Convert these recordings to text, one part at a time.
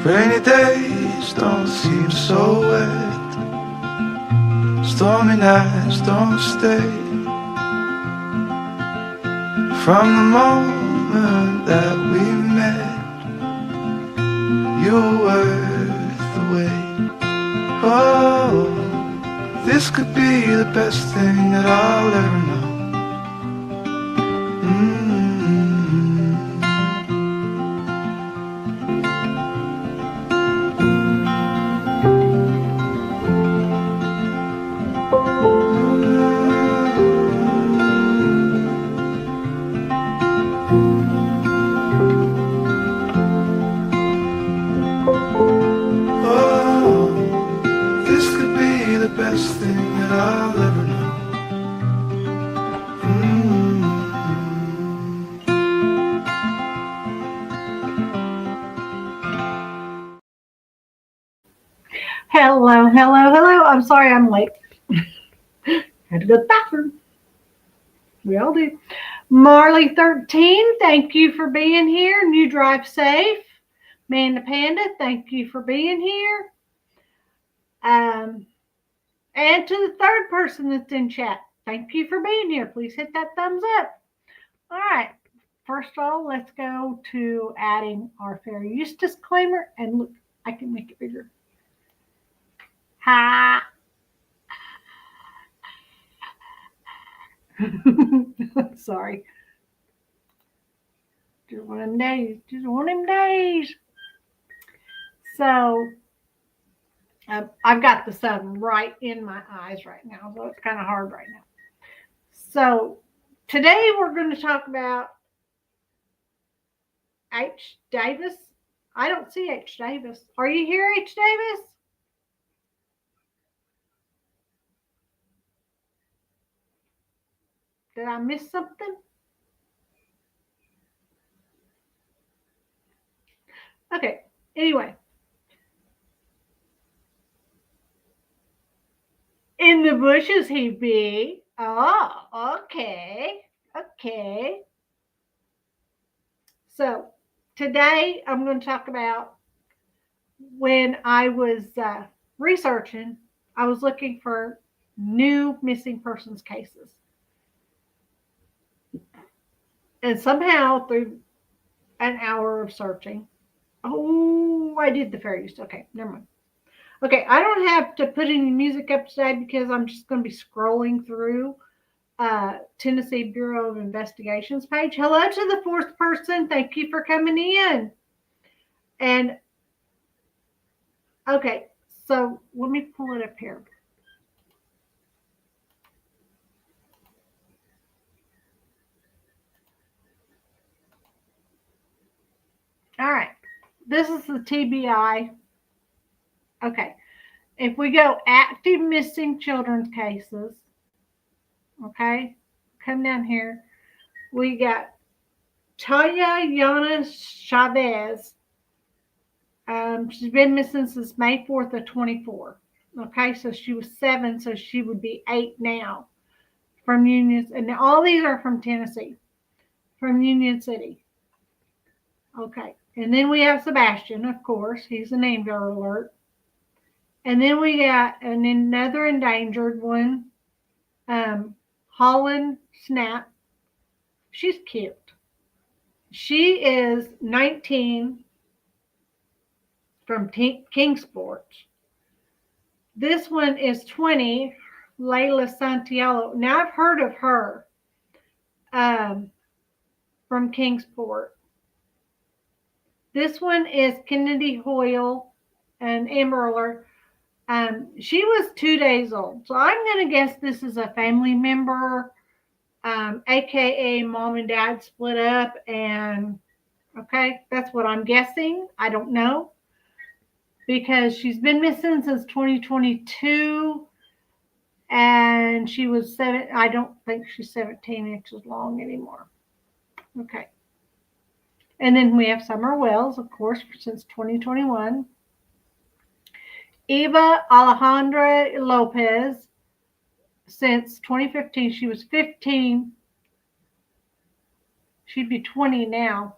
Rainy days don't seem so wet. Stormy nights don't stay. From the moment that we met, you were worth the wait. Oh, this could be the best thing that I'll ever know. Best thing that I'll ever know. Hello, hello, hello. I'm sorry I'm late. Had to go to the bathroom. We all do. Marley 13, thank you for being here. New Drive Safe. Man the Panda, thank you for being here. And to the third person that's in chat, thank you for being here. Please hit that thumbs up. All right. First of all, let's go to adding our fair use disclaimer. And look, I can make it bigger. Ha. Sorry. Just one of them days. Just one of them days. So, I've got the sun right in my eyes right now, so it's kind of hard right now. So, today we're going to talk about H. Davis. I don't see H. Davis. Are you here, H. Davis? Did I miss something? Okay, anyway. In the bushes he be. Oh, okay. Okay. So, today I'm going to talk about when I was researching, I was looking for new missing persons cases. And somehow through an hour of searching, I did the fair use. Okay, never mind. Okay, I don't have to put any music up today because I'm just going to be scrolling through Tennessee Bureau of Investigations page. Hello to the fourth person. Thank you for coming in. And, okay, so let me pull it up here. All right, this is the TBI. Okay, if we go active missing children's cases, okay, come down here. We got Taya Yana Chavez. She's been missing since May 4th of 24. Okay, so she was 7, so she would be 8 now. From Union, and all these are from Tennessee, from Union City. Okay, and then we have Sebastian, of course. He's a name alert. And then we got another endangered one, Holland Snap. She's cute. She is 19 from Kingsport. This one is 20, Layla Santiago. Now I've heard of her from Kingsport. This one is Kennedy Hoyle and Amber Alert. She was 2 days old. So I'm going to guess this is a family member, aka mom and dad split up. And okay, that's what I'm guessing. I don't know. Because she's been missing since 2022. And she was 7. I don't think she's 17 inches long anymore. Okay. And then we have Summer Wells, of course, since 2021. Eva Alejandra Lopez, since 2015. She was 15. She'd be 20 now.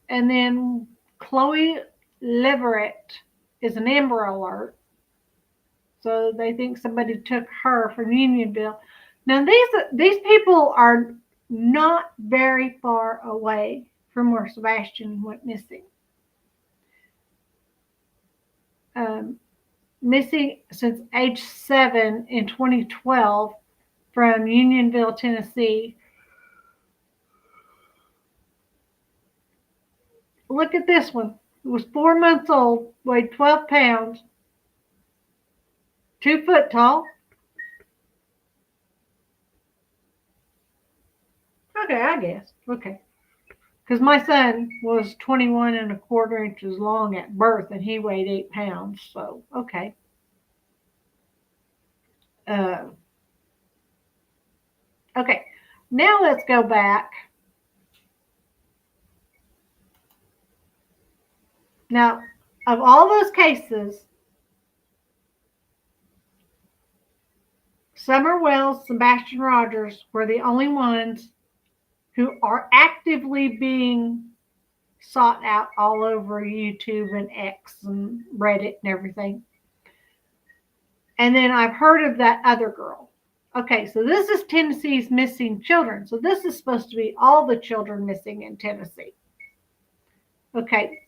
And then Chloe Leverett is an Amber Alert. So they think somebody took her from Unionville. Now these people are not very far away from where Sebastian went missing. Missing since age 7 in 2012 from Unionville, Tennessee. Look at this one. It was 4 months old, weighed 12 pounds, 2 foot tall. Okay, I guess. Okay. Because my son was 21 and a quarter inches long at birth and he weighed 8 pounds. So, okay. Okay. Now let's go back. Now, of all those cases, Summer Wells, Sebastian Rogers were the only ones who are actively being sought out all over YouTube and X and Reddit and everything. And then I've heard of that other girl. Okay, so this is Tennessee's missing children. So this is supposed to be all the children missing in Tennessee. Okay.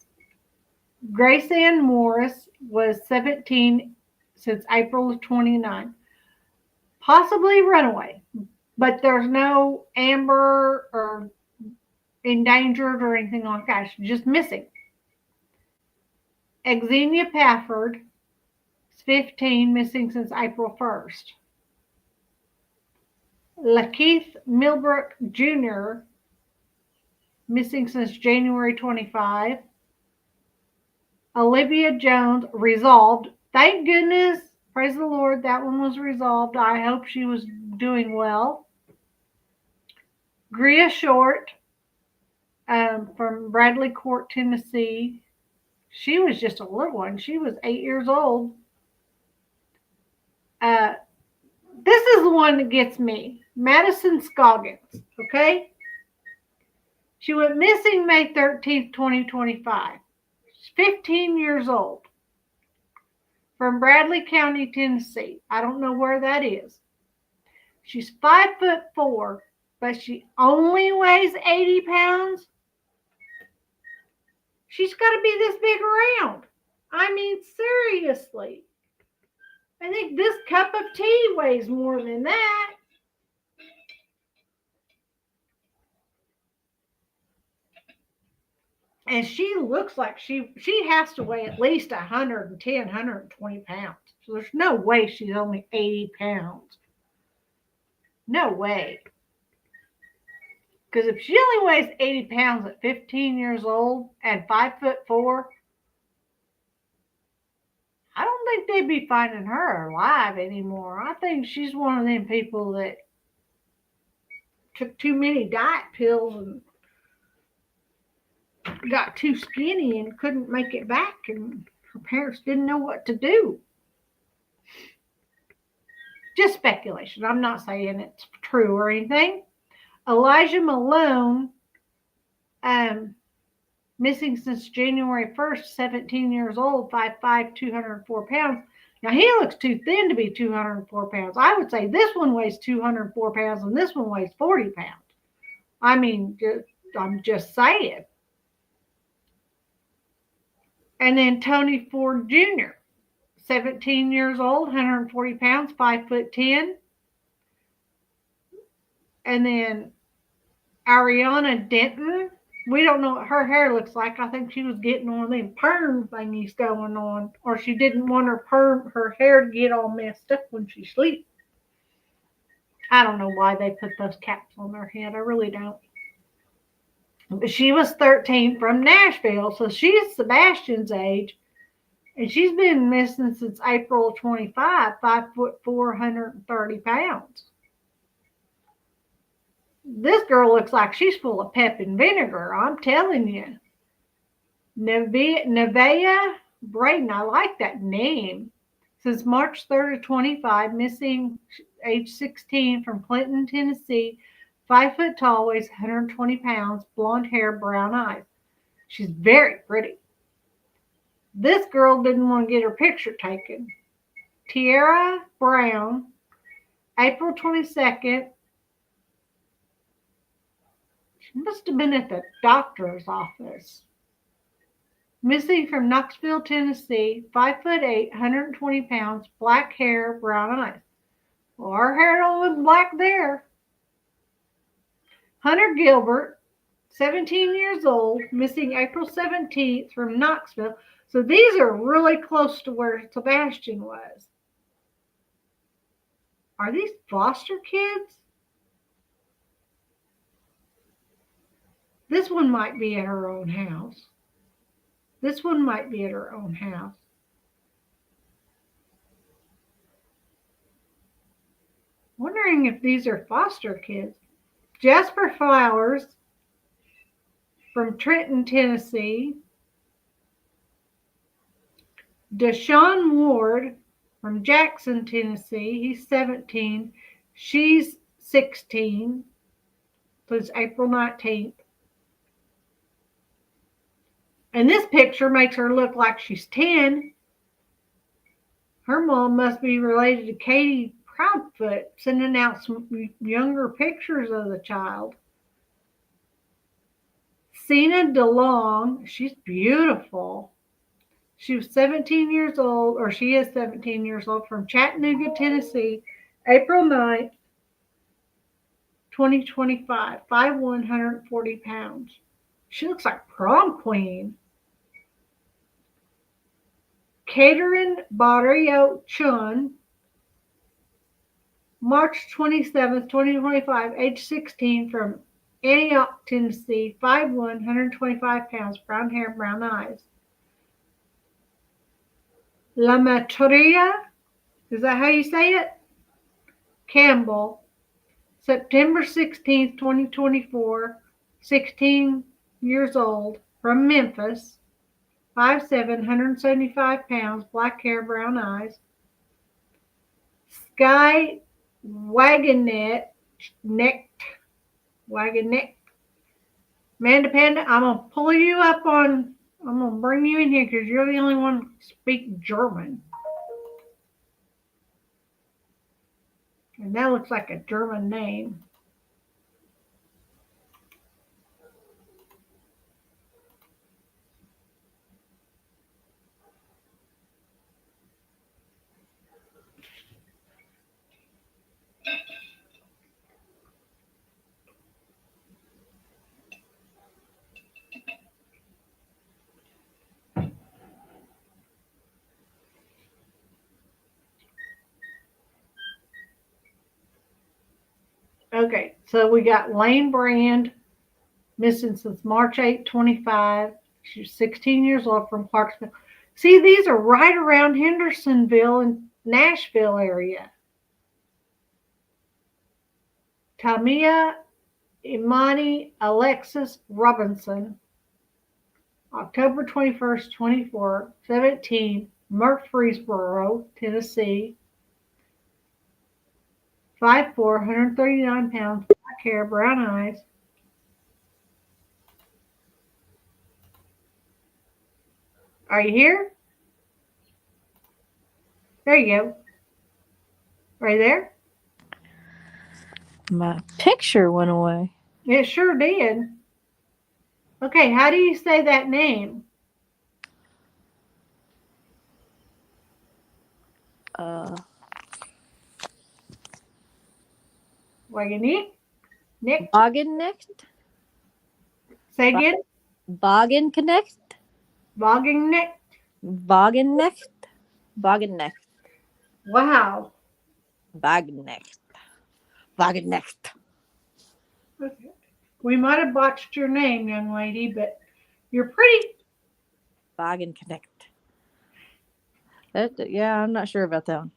Grace Ann Morris was 17 since April of 29. Possibly runaway, but there's no Amber or endangered or anything like that. She's just missing. Xenia Pafford is 15, missing since April 1st. Lakeith Milbrook Jr., missing since January 25. Olivia Jones, resolved. Thank goodness. Praise the Lord, that one was resolved. I hope she was doing well. Gria Short, from Bradley Court, Tennessee. She was just a little one. She was 8 years old. This is the one that gets me. Madison Scoggins, okay? She went missing May 13th, 2025. She's 15 years old. From Bradley County, Tennessee. I don't know where that is. She's 5'4", but she only weighs 80 pounds. She's got to be this big around. I mean, seriously. I think this cup of tea weighs more than that. And she looks like she has to weigh at least 110, 120 pounds. So there's no way she's only 80 pounds. No way. Because if she only weighs 80 pounds at 15 years old and 5'4", I don't think they'd be finding her alive anymore. I think she's one of them people that took too many diet pills and got too skinny and couldn't make it back, and her parents didn't know what to do. Just speculation. I'm not saying it's true or anything. Elijah Malone, missing since January 1st, 17 years old, 5'5", 204 pounds. Now, he looks too thin to be 204 pounds. I would say this one weighs 204 pounds and this one weighs 40 pounds. I mean, I'm just saying. And then Tony Ford Jr., 17 years old, 140 pounds, 5'10". And then Ariana Denton, we don't know what her hair looks like. I think she was getting one of them perm thingies going on, or she didn't want her hair to get all messed up when she sleeps. I don't know why they put those caps on their head. I really don't. But she was 13 from Nashville, so she's Sebastian's age, and she's been missing since April 25, 5'4", 130 pounds. This girl looks like she's full of pep and vinegar, I'm telling you. Nevaeh Braden, I like that name. Since March 3rd of 25, missing age 16 from Clinton, Tennessee, 5 foot tall, weighs 120 pounds, blonde hair, brown eyes. She's very pretty. This girl didn't want to get her picture taken. Tiara Brown, April 22nd. She must have been at the doctor's office. Missing from Knoxville, Tennessee, 5'8", 120 pounds, black hair, brown eyes. Well, her hair don't look black there. Hunter Gilbert, 17 years old, missing April 17th from Knoxville. So these are really close to where Sebastian was. Are these foster kids? This one might be at her own house. This one might be at her own house. Wondering if these are foster kids. Jasper Flowers from Trenton, Tennessee. Deshaun Ward from Jackson, Tennessee. He's 17. She's 16. So it's April 19th. And this picture makes her look like she's 10. Her mom must be related to Katie Proudfoot, sending out some younger pictures of the child. Cena DeLong, she's beautiful. She was 17 years old, or she is 17 years old, from Chattanooga, Tennessee, April 9th, 2025, 5'1", 140 pounds. She looks like prom queen. Catherine Barrio Chun, March 27th, 2025, age 16, from Antioch, Tennessee, 5'1", 125 pounds, brown hair, brown eyes. La Matria, is that how you say it? Campbell, September 16th, 2024, 16 years old, from Memphis, 5'7", 175 pounds, black hair, brown eyes. Sky Wagonette, Amanda Panda, I'm going to pull you up on, I'm going to bring you in here because you're the only one who speaks German. And that looks like a German name. Okay, so we got Lane Brand, missing since March 8, 25. She's 16 years old, from Clarksville. See, these are right around Hendersonville and Nashville area. Tamia Imani Alexis Robinson, October 21st, 24, 17, Murfreesboro, Tennessee. 5'4", 139 pounds, black hair, brown eyes. Are you here? There you go. Right there? My picture went away. It sure did. Okay, how do you say that name? Wagenknecht? Nick? Wagenknecht? Say again? Wagenknecht? Wagenknecht? Wagenknecht? Wagenknecht. Wow. Wagenknecht. Wagenknecht. Okay. We might have botched your name, young lady, but you're pretty. Wagenknecht. Yeah, I'm not sure about that one.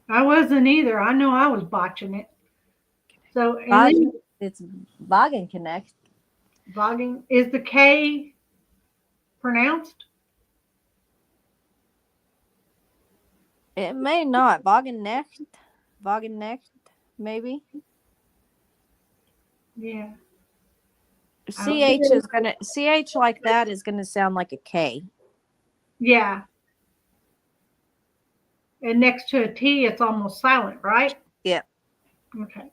I wasn't either. I know I was botching it. So, it's Wagenknecht. Is the K pronounced? It may not. Wagenknecht. Wagenknecht, maybe. Yeah. CH like that is gonna sound like a K. Yeah. And next to a T, it's almost silent, right? Yeah. Okay.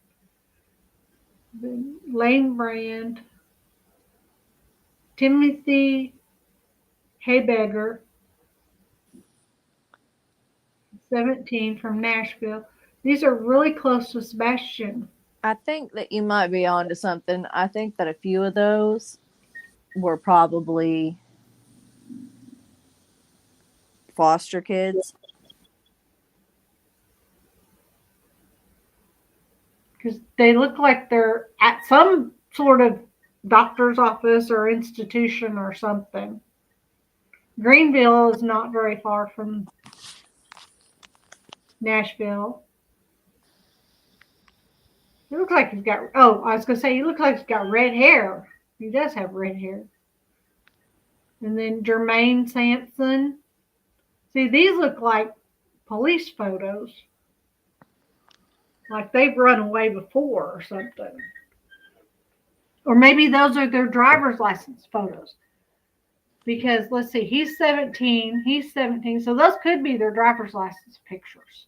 Then Lane Brand, Timothy Haybegger, 17 from Nashville. These are really close to Sebastian. I think that you might be onto something. I think that a few of those were probably foster kids. Because they look like they're at some sort of doctor's office or institution or something. Greenville is not very far from Nashville. He looks like he's got, oh, I was going to say, he looks like he's got red hair. He does have red hair. And then Jermaine Sampson. See, these look like police photos. Like they've run away before or something. Or maybe those are their driver's license photos. Because let's see, he's 17, he's 17. So those could be their driver's license pictures.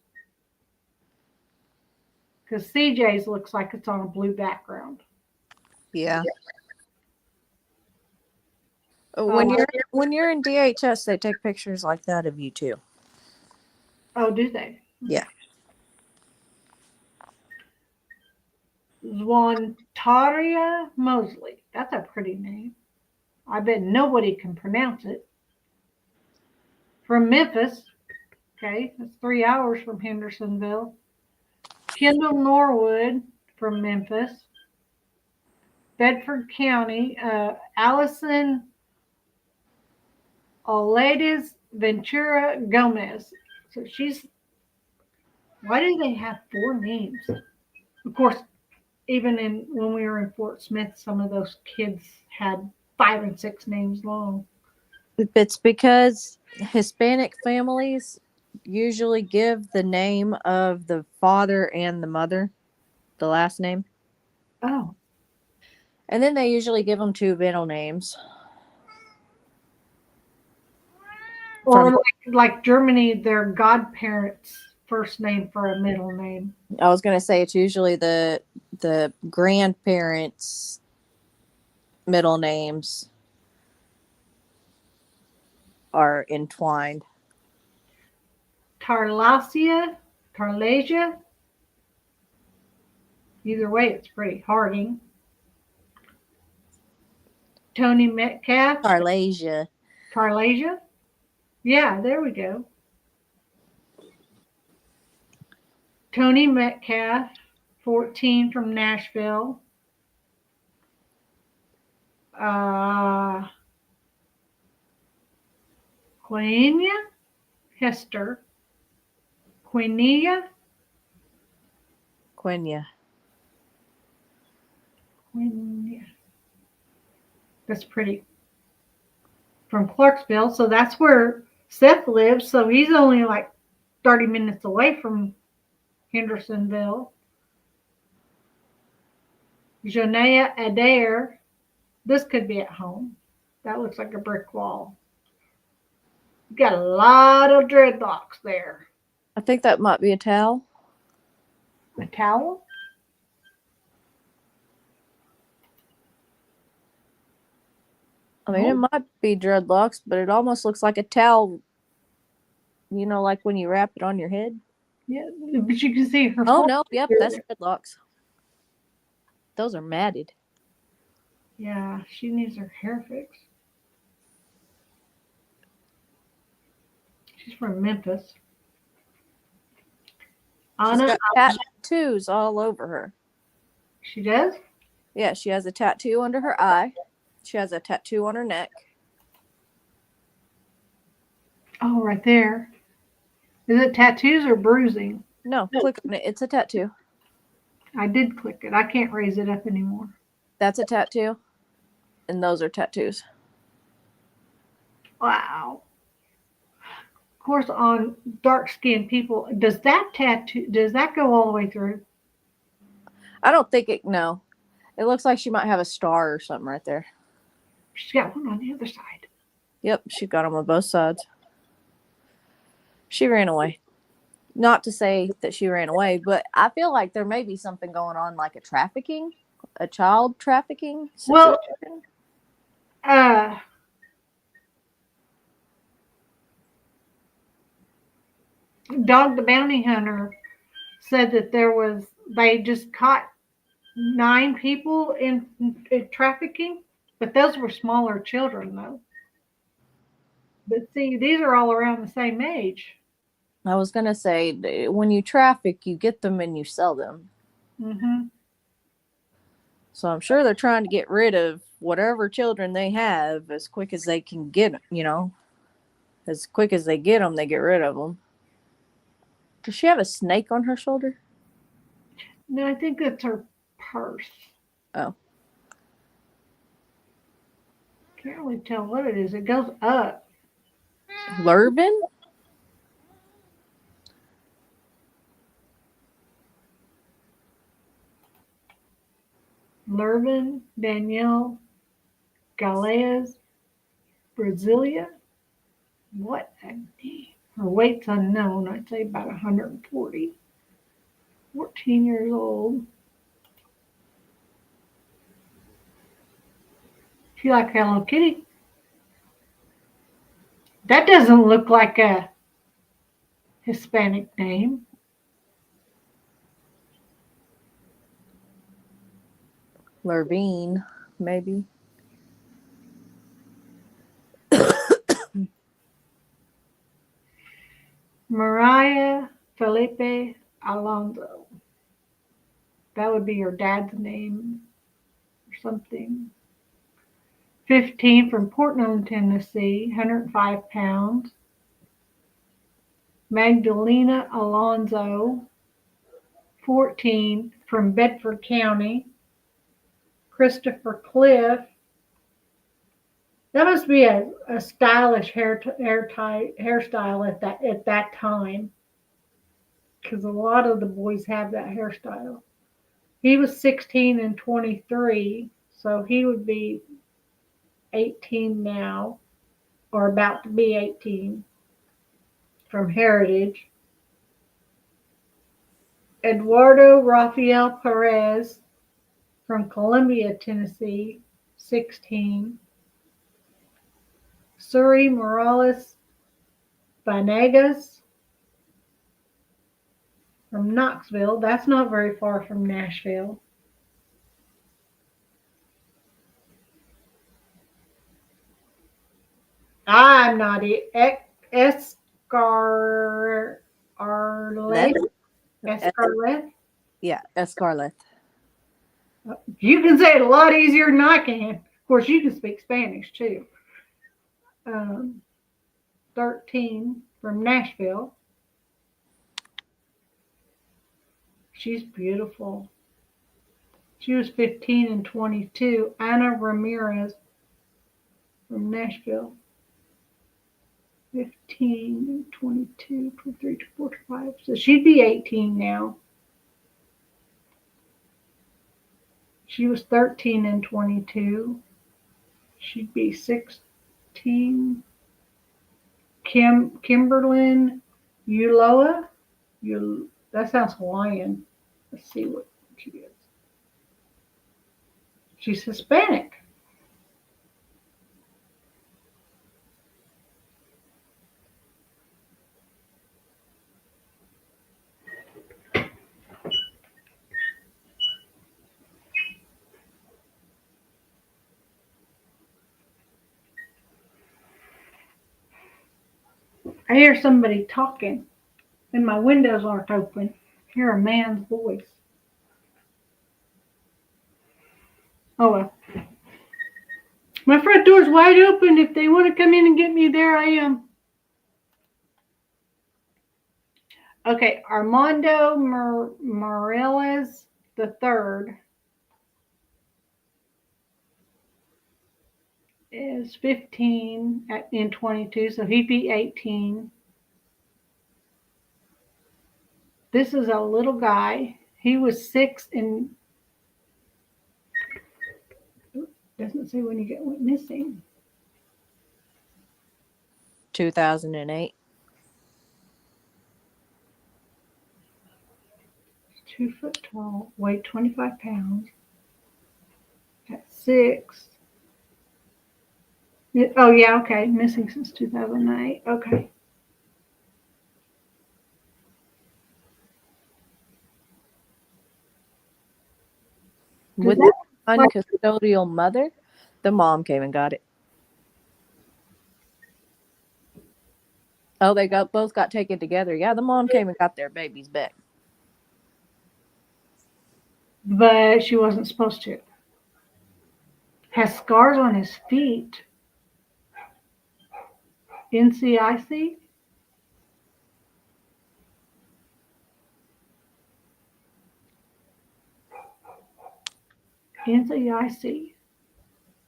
Because CJ's looks like it's on a blue background. Yeah. When you're in DHS, they take pictures like that of you too. Oh, do they? Yeah. Zwantaria Mosley. That's a pretty name. I bet nobody can pronounce it. From Memphis. Okay, that's 3 hours from Hendersonville. Kendall Norwood from Memphis. Bedford County. Allison Oledes Ventura Gomez. So she's, why do they have 4 names? Of course, even when we were in Fort Smith, some of those kids had 5 and 6 names long. It's because Hispanic families usually give the name of the father and the mother, the last name. Oh. And then they usually give them 2 middle names. Or like Germany, their godparents' first name for a middle name. I was going to say it's usually the grandparents' middle names are entwined. Tarlasia. Either way, it's pretty Harding. Tony Metcalf. Tarlasia. Yeah, there we go. Tony Metcalf, 14 from Nashville. Quenya Hester. Quenya. That's pretty. From Clarksville, so that's where Seth lives. So he's only like 30 minutes away from Hendersonville. Jonea Adair. This could be at home. That looks like a brick wall. You got a lot of dreadlocks there. I think that might be a towel. A towel? I mean, it might be dreadlocks, but it almost looks like a towel. You know, like when you wrap it on your head. Yeah, but you can see her. Oh, no. Yep, that's dreadlocks. Those are matted. Yeah, she needs her hair fixed. She's from Memphis. She's got tattoos all over her. She does? Yeah, she has a tattoo under her eye. She has a tattoo on her neck. Oh, right there. Is it tattoos or bruising? No, click on it. It's a tattoo. I did click it. I can't raise it up anymore. That's a tattoo. And those are tattoos. Wow. Of course, on dark-skinned people, does that go all the way through? I don't think it, no. It looks like she might have a star or something right there. She's got one on the other side. Yep, she got them on both sides. She ran away. Not to say that she ran away, but I feel like there may be something going on, like a child trafficking Well, situation. Dog the Bounty Hunter said that they just caught 9 people in trafficking, but those were smaller children, though. But see, these are all around the same age. I was going to say, when you traffic, you get them and you sell them. Mm-hmm. So I'm sure they're trying to get rid of whatever children they have as quick as they can get them, As quick as they get them, they get rid of them. Does she have a snake on her shoulder? No, I think that's her purse. Oh. Can't really tell what it is. It goes up. Lurvin? Lurvin Danielle Galez Brasilia. What a name. Her weight's unknown. I'd say about 140. 14 years old. She like Hello Kitty. That doesn't look like a Hispanic name. Lurvine, maybe. Mariah Felipe Alonso. That would be her dad's name or something. 15 from Portland, Tennessee, 105 pounds. Magdalena Alonso, 14 from Bedford County. Christopher Cliff. That must be a stylish hairstyle at that time, because a lot of the boys have that hairstyle. He was 16 and 23, so he would be 18 now, or about to be 18, from Heritage. Eduardo Rafael Perez from Columbia, Tennessee, 16. Suri Morales Vanegas from Knoxville. That's not very far from Nashville. I'm not Escarlet. Escarlet. Yeah, Escarlet. You can say it a lot easier than I can. Of course, you can speak Spanish too. 13 from Nashville. She's beautiful. She was 15 and 22. Ana Ramirez from Nashville. 15 and 22, 23, 24, 25. So she'd be 18 now. She was 13 and 22. She'd be 16. Kimberlyn Uloa. That sounds Hawaiian. Let's see what she is. She's Hispanic. I hear somebody talking, and my windows aren't open. I hear a man's voice. Oh well. My front door's wide open. If they want to come in and get me, there I am. Okay, Armando Morales the third is 15 in 22, so he'd be 18. This is a little guy. He was 6 and doesn't say when he went missing. 2008. 2 foot tall, weighed 25 pounds. At 6. Oh, yeah, okay. Missing since 2008. Okay. With the uncustodial mother, the mom came and got it. Oh, they both got taken together. Yeah, the mom came and got their babies back. But she wasn't supposed to. Has scars on his feet. NCIC? NCIC.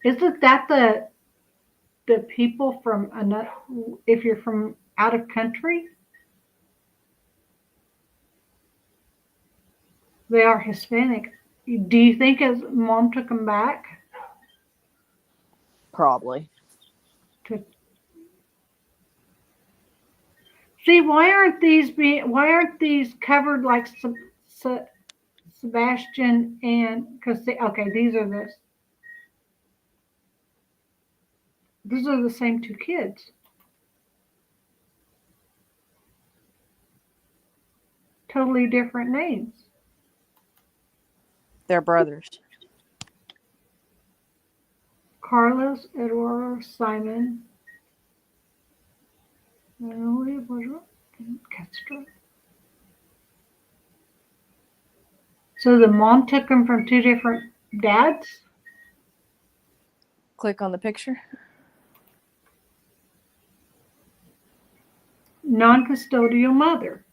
Isn't that the people from another, if you're from out of country? They are Hispanic. Do you think his mom took him back? Probably. See, why aren't these covered like Sebastian and, because okay, these are the same two kids. Totally different names. They're brothers. Carlos Eduardo Simon. Castro. So the mom took him from two different dads? Click on the picture. Non-custodial mother.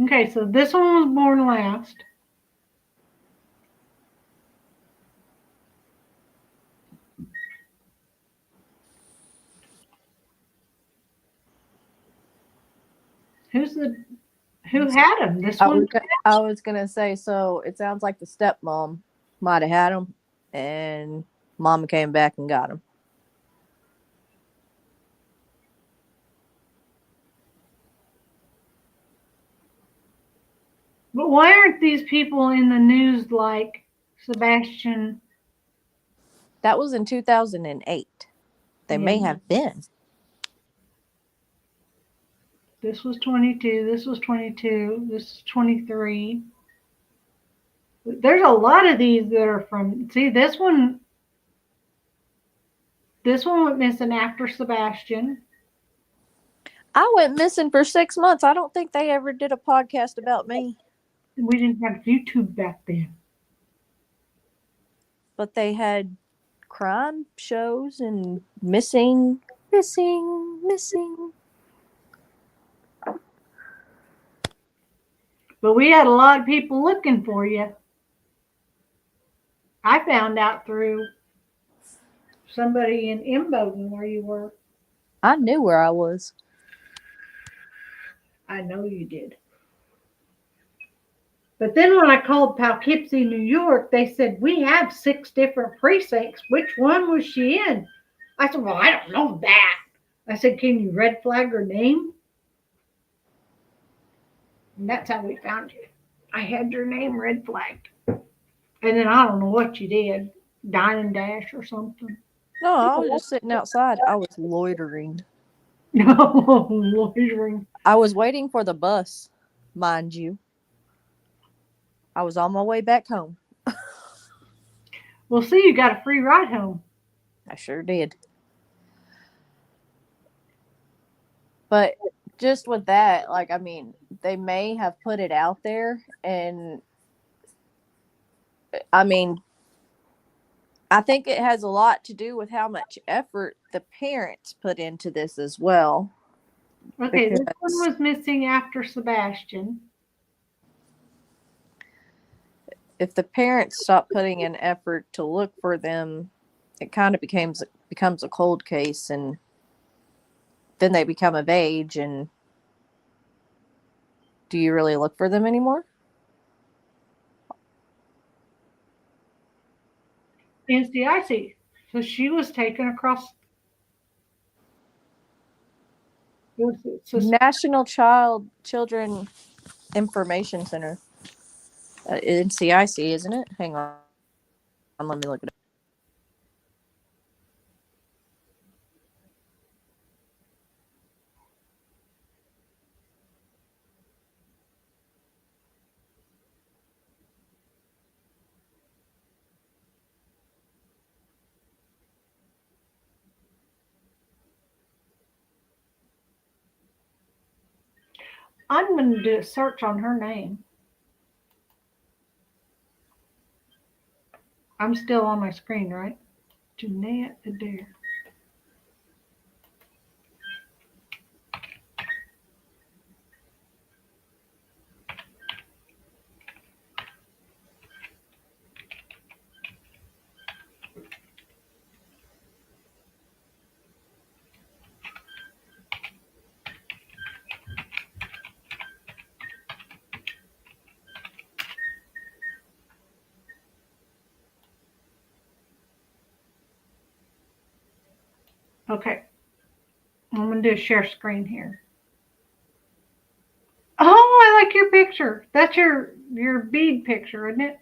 Okay, so this one was born last. Who had him? This one? I was gonna say, so it sounds like the stepmom might have had him, and mom came back and got him. But why aren't these people in the news like Sebastian? That was in 2008. They may have been. This was 22. This was 22. This is 23. There's a lot of these that are from. See, this one. This one went missing after Sebastian. I went missing for 6 months. I don't think they ever did a podcast about me. We didn't have YouTube back then. But they had crime shows and missing. But we had a lot of people looking for you. I found out through somebody in Imboden where you were. I knew where I was. I know you did. But then when I called Poughkeepsie, New York, they said, we have 6 different precincts. Which one was she in? I said, well, I don't know that. I said, can you red flag her name? And that's how we found you. I had your name red flagged. And then I don't know what you did. Dine and dash or something. No, I was just sitting outside. I was loitering. No, loitering. I was waiting for the bus, mind you. I was on my way back home. Well, see, you got a free ride home. I sure did. But just with that, like, I mean, they may have put it out there, and I mean, I think it has a lot to do with how much effort the parents put into this as well. Okay, this one was missing after Sebastian. If the parents stop putting in effort to look for them, it kind of becomes a cold case, and then they become of age, and do you really look for them anymore? NCIC. So she was taken across. What is it? National Children Information Center. NCIC, isn't it? Hang on, let me look it up. I'm going to do a search on her name. I'm still on my screen, right? Jeanette Adair. Okay. I'm going to do a share screen here. Oh, I like your picture. That's your bead picture, isn't it?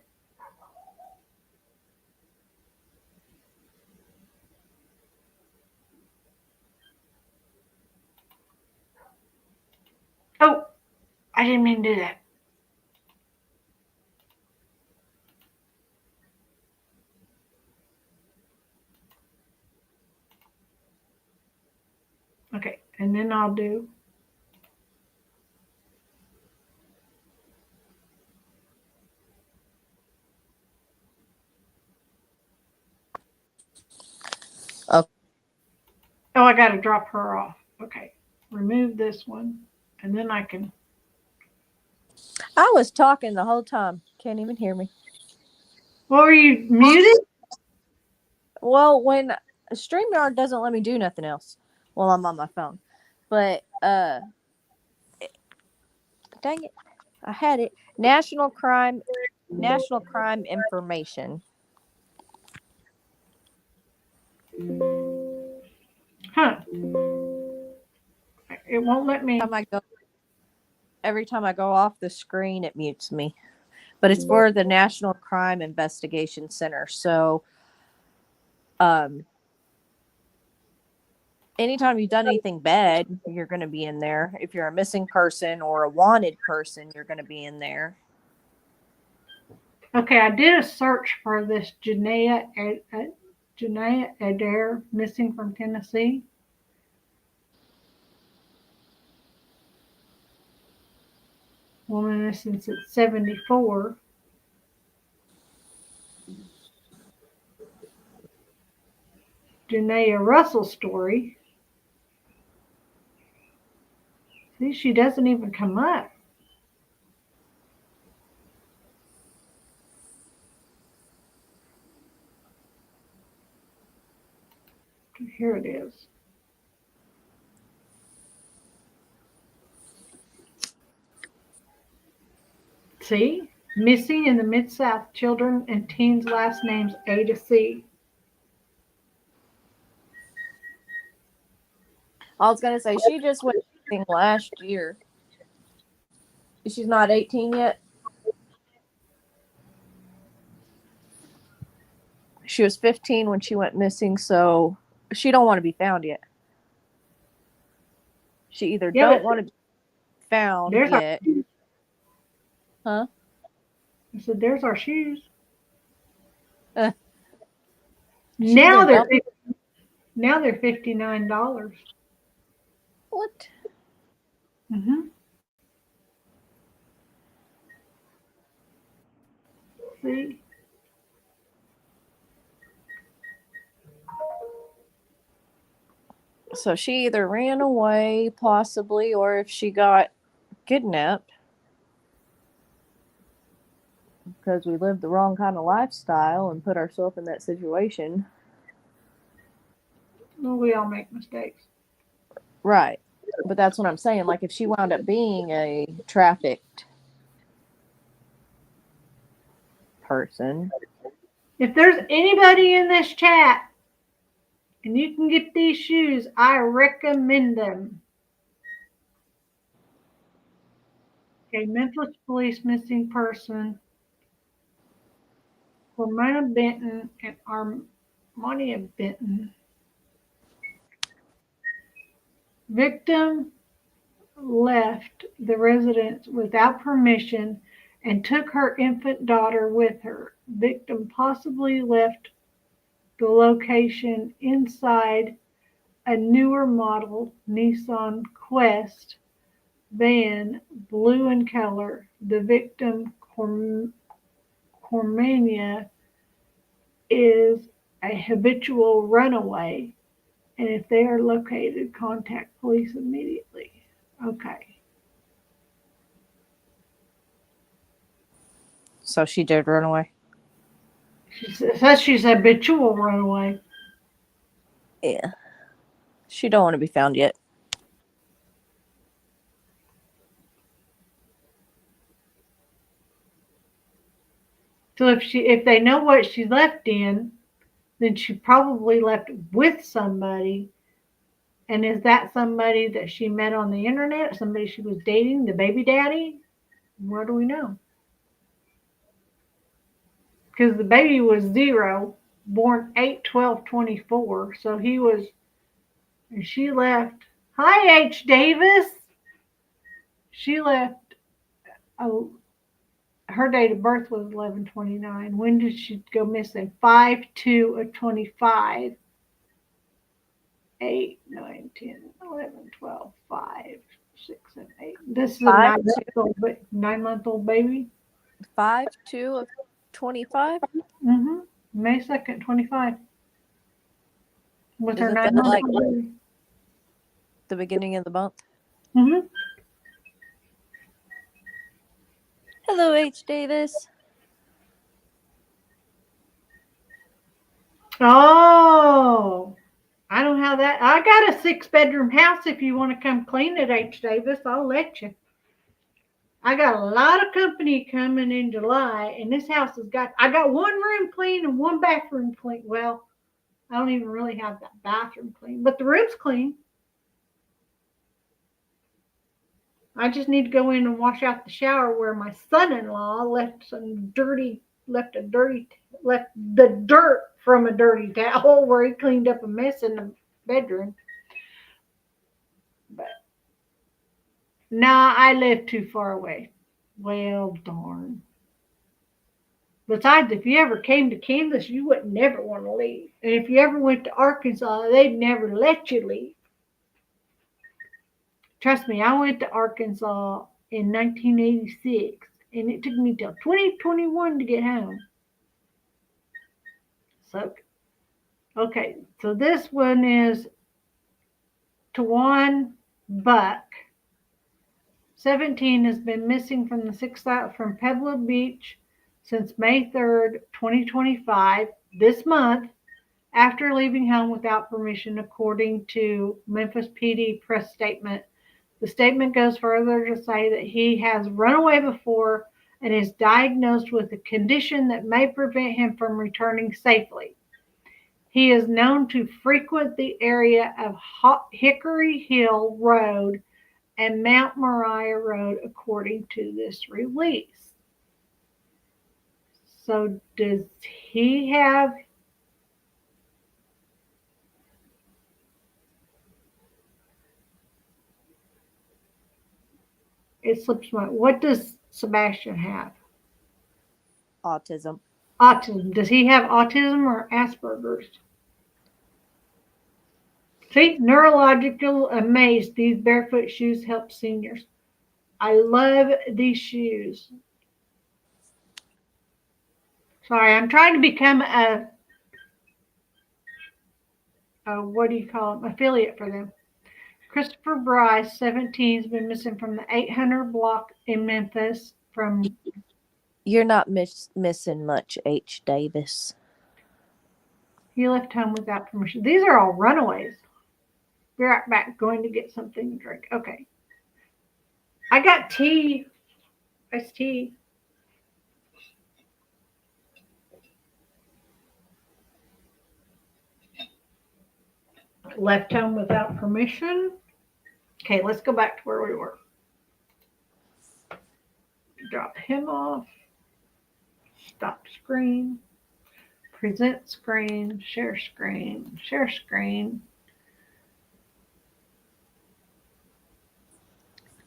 Oh, I didn't mean to do that. Okay, and then I'll do. Oh, Oh, I got to drop her off. Okay, remove this one, and then I can. I was talking the whole time. Can't even hear me. What were you muted? Well, when StreamYard doesn't let me do nothing else while I'm on my phone. But dang it. I had it. National Crime Information. Huh. It won't let me. Every time I go off the screen, it mutes me. But it's for the National Crime Investigation Center. So, anytime you've done anything bad, you're going to be in there. If you're a missing person or a wanted person, you're going to be in there. Okay, I did a search for this Jeanette Adair, missing from Tennessee. Woman missing since 74. Janaea Russell story. See, she doesn't even come up. Here it is. See? Missing in the Mid-South, children and teens' last names A to C. I was going to say, she just went missing last year. She's not 18 yet. She was 15 when she went missing, so she don't want to be found yet. She either don't want to be found yet. Huh? I said, there's our shoes. Now Now they're $59. What? Mm-hmm. See? So she either ran away, possibly, or if she got kidnapped because we lived the wrong kind of lifestyle and put ourselves in that situation. Well, we all make mistakes. Right. But that's what I'm saying. Like, if she wound up being a trafficked person. If there's anybody in this chat and you can get these shoes, I recommend them. Okay, Memphis police missing person. Cormona Benton and Armonia Benton. Victim left the residence without permission and took her infant daughter with her. Victim possibly left the location inside a newer model Nissan Quest van, blue in color. The victim, Cormania, is a habitual runaway, and if they are located, contact police immediately. Okay. So she did run away. She says she's a habitual runaway. Yeah. She don't want to be found yet. So if they know what she left in, then she probably left with somebody. And is that somebody that she met on the internet? Somebody she was dating, the baby daddy? Where do we know? Because the baby was 0, born 8/12/24. So he was, and she left. Hi, H. Davis. She left. Oh, her date of birth was 11/29. When did she go missing? 5/2/25. 8, 9, 10, 11, 12, 5, 6, and 8. This is a 9-month-old baby. 5/2/25. Mm-hmm. May 2nd, 25. With her Isn't 9 that month like old baby. the beginning of the month? Mm-hmm. Hello, H. Davis. Oh, I don't have that. I got a 6-bedroom house. If you want to come clean it, H. Davis, I'll let you. I got a lot of company coming in July, and this house I got one room clean and one bathroom clean. Well, I don't even really have that bathroom clean, but the room's clean. I just need to go in and wash out the shower where my son-in-law left the dirt from a dirty towel where he cleaned up a mess in the bedroom. But nah, I live too far away. Well, darn. Besides, if you ever came to Kansas, you would never want to leave. And if you ever went to Arkansas, they'd never let you leave. Trust me, I went to Arkansas in 1986, and it took me till 2021 to get home. So, okay, so this one is Tawan Buck. 17 has been missing from the 6th from Pebble Beach since May 3rd, 2025, this month, after leaving home without permission, according to Memphis PD press statement. The statement goes further to say that he has run away before and is diagnosed with a condition that may prevent him from returning safely. He is known to frequent the area of Hickory Hill Road and Mount Moriah Road, according to this release. So does he have it slips my what does Sebastian have? Autism. Autism. Does he have autism or Asperger's? See, neurological amazed. These barefoot shoes help seniors. I love these shoes. Sorry, I'm trying to become a what do you call them? Affiliate for them. Christopher Bryce, 17, has been missing from the 800 block in Memphis. You're not missing much, H. Davis. He left home without permission. These are all runaways. Be right back. Going to get something to drink. Okay. I got tea. Iced tea. Left home without permission. Okay, let's go back to where we were. Drop him off. Stop screen. Present screen. Share screen. Share screen.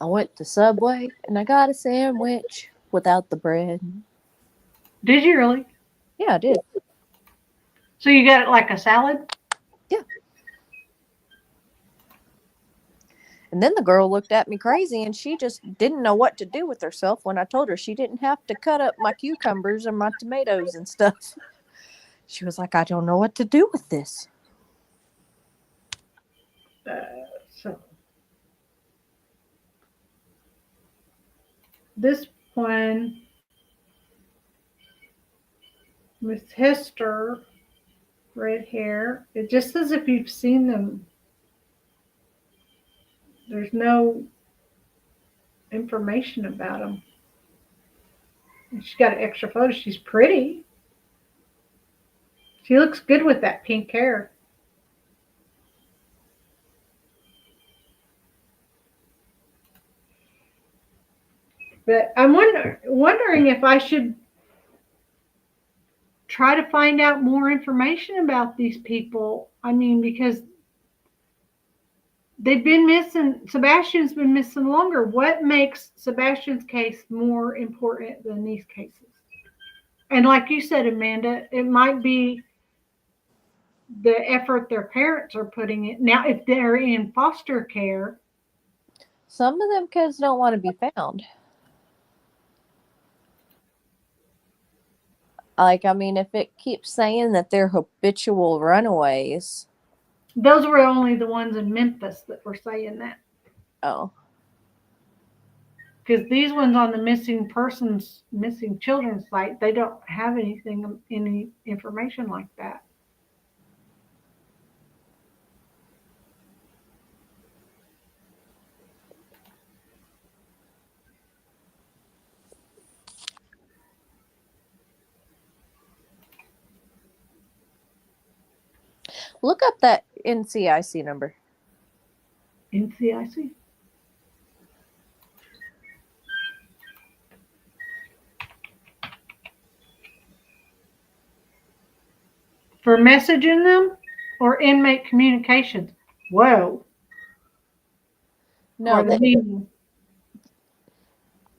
I went to Subway and I got a sandwich without the bread. Did you really? Yeah, I did. So you got it like a salad? Yeah. And then the girl looked at me crazy and she just didn't know what to do with herself when I told her she didn't have to cut up my cucumbers and my tomatoes and stuff. She was like, I don't know what to do with this. So this one, Miss Hester, red hair. It just says if you've seen them. There's no information about them. And she's got an extra photo. She's pretty. She looks good with that pink hair. But I'm wondering if I should try to find out more information about these people. I mean, because they've been missing, Sebastian's been missing longer. What makes Sebastian's case more important than these cases? And like you said, Amanda, it might be the effort their parents are putting in. Now, if they're in foster care, Some of them kids don't want to be found. Like, I mean, if it keeps saying that they're habitual runaways. those were only the ones in Memphis that were saying that. Oh. Because these ones on the missing persons, missing children site, they don't have anything, any information like that. Look up that NCIC number. NCIC. For messaging them or inmate communications? Whoa. No,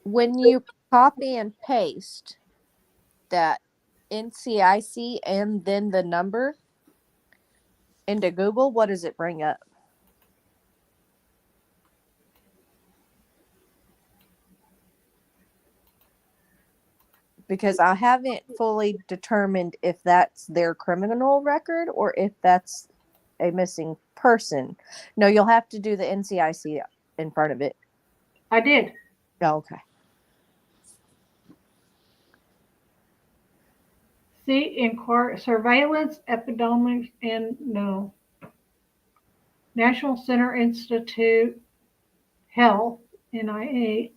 when you copy and paste that NCIC and then the number into Google, what does it bring up? Because I haven't fully determined if that's their criminal record or if that's a missing person. No, you'll have to do the NCIC in front of it. I did. Oh, okay. See, surveillance, epidemics, and no. National Center Institute Health, NIH.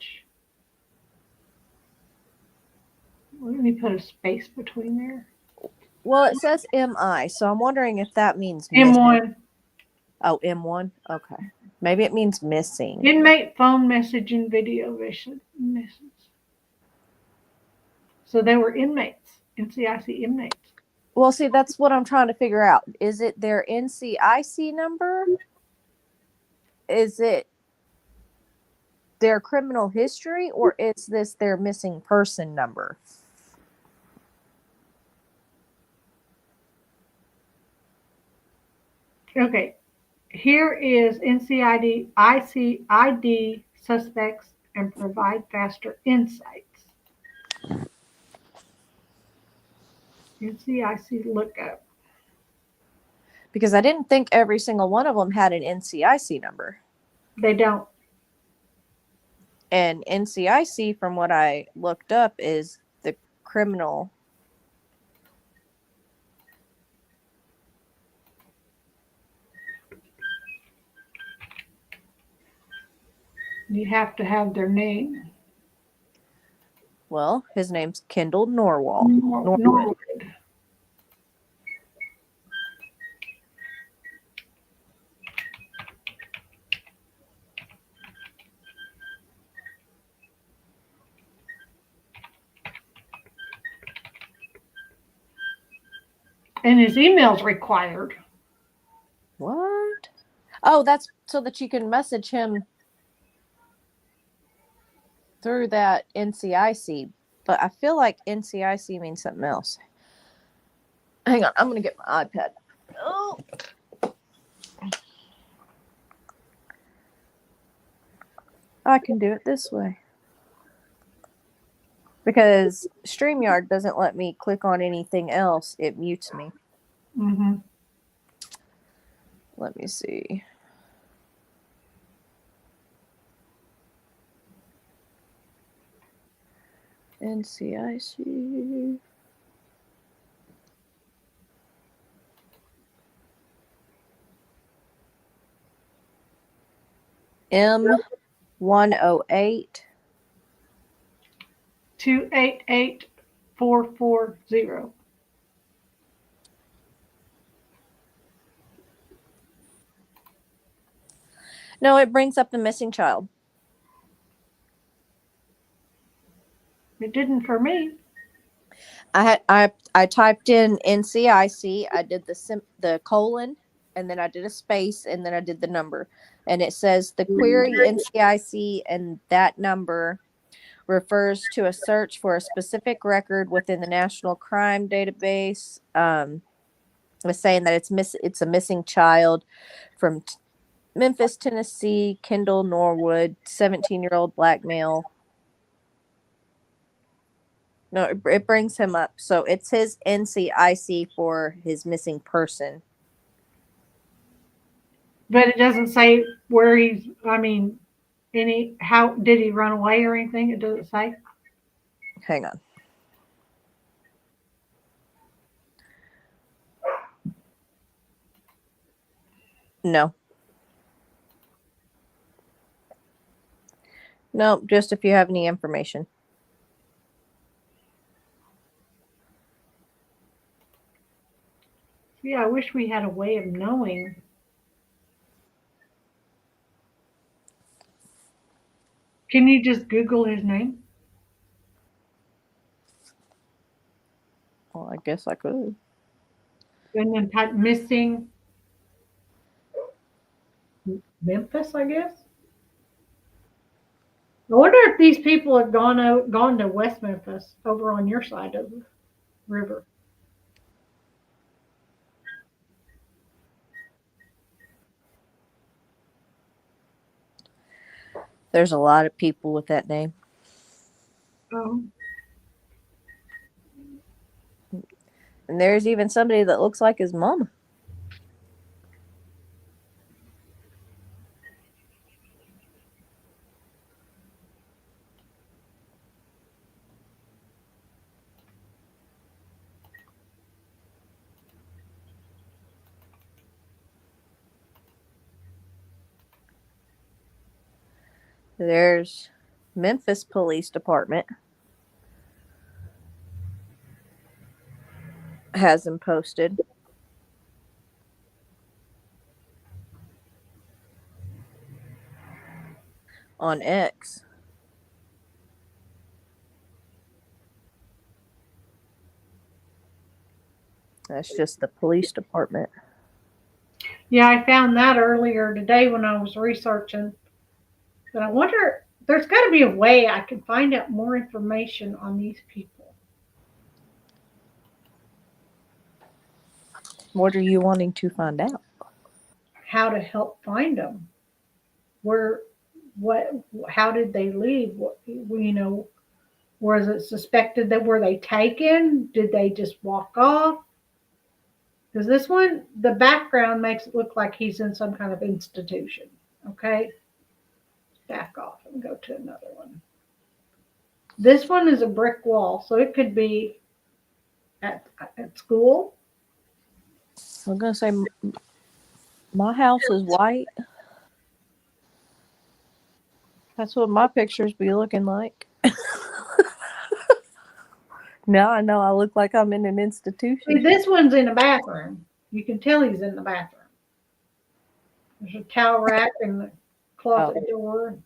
Let me put a space between there. Well, it says MI, so I'm wondering if that means M1. Oh, M1? Okay. Maybe it means missing. Inmate phone message and video message. So they were inmates, NCIC inmates. Well, see, that's what I'm trying to figure out. Is it their NCIC number? Is it their criminal history, or is this their missing person number? Okay, here is NCID, ICID suspects and provide faster insights. NCIC lookup. Because I didn't think every single one of them had an NCIC number. They don't. And NCIC, from what I looked up, is the criminal. You have to have their name. Well, his name's Kendall Norwell. Norwood. And his email's required. What? Oh, that's so that you can message him through that NCIC. But I feel like NCIC means something else. Hang on, I'm going to get my iPad. Oh. I can do it this way. Because StreamYard doesn't let me click on anything else. It mutes me. Mm-hmm. Let me see. NCIC. M108. 288440. No, it brings up the missing child. It didn't for me. I typed in NCIC. I did the colon, and then I did a space, and then I did the number, and it says the query NCIC, and that number refers to a search for a specific record within the National Crime Database. Was saying that it's a missing child from Memphis, Tennessee, Kendall Norwood, 17-year-old black male. No, it brings him up. So it's his NCIC for his missing person. But it doesn't say where he's, how did he run away or anything? It doesn't say. Hang on. No. No, just if you have any information. Yeah, I wish we had a way of knowing. Can you just Google his name? Well, I guess I could. And then type missing Memphis, I guess. I wonder if these people have gone to West Memphis over on your side of the river. There's a lot of people with that name. Oh. And there's even somebody that looks like his mama. There's Memphis Police Department. Has him posted. On X. That's just the police department. Yeah, I found that earlier today when I was researching. But I wonder, there's got to be a way I can find out more information on these people. What are you wanting to find out? How to help find them. How did they leave? Was it suspected that were they taken? Did they just walk off? Because this one, the background makes it look like he's in some kind of institution. Okay? Back off and go to another one. This one is a brick wall, so it could be at school. I'm going to say my house is white. That's what my pictures be looking like. Now I know I look like I'm in an institution. See, this one's in a bathroom. You can tell he's in the bathroom. There's a towel rack and the closet door.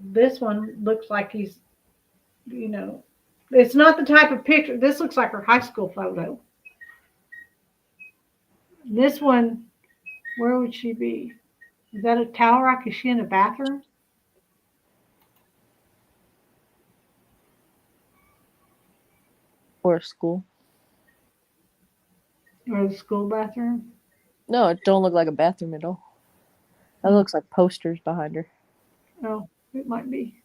This one looks like he's, It's not the type of picture. This looks like her high school photo. This one, where would she be? Is that a towel rack? Is she in a bathroom? Or school. Or the school bathroom? No, it don't look like a bathroom at all. That looks like posters behind her. Oh, it might be.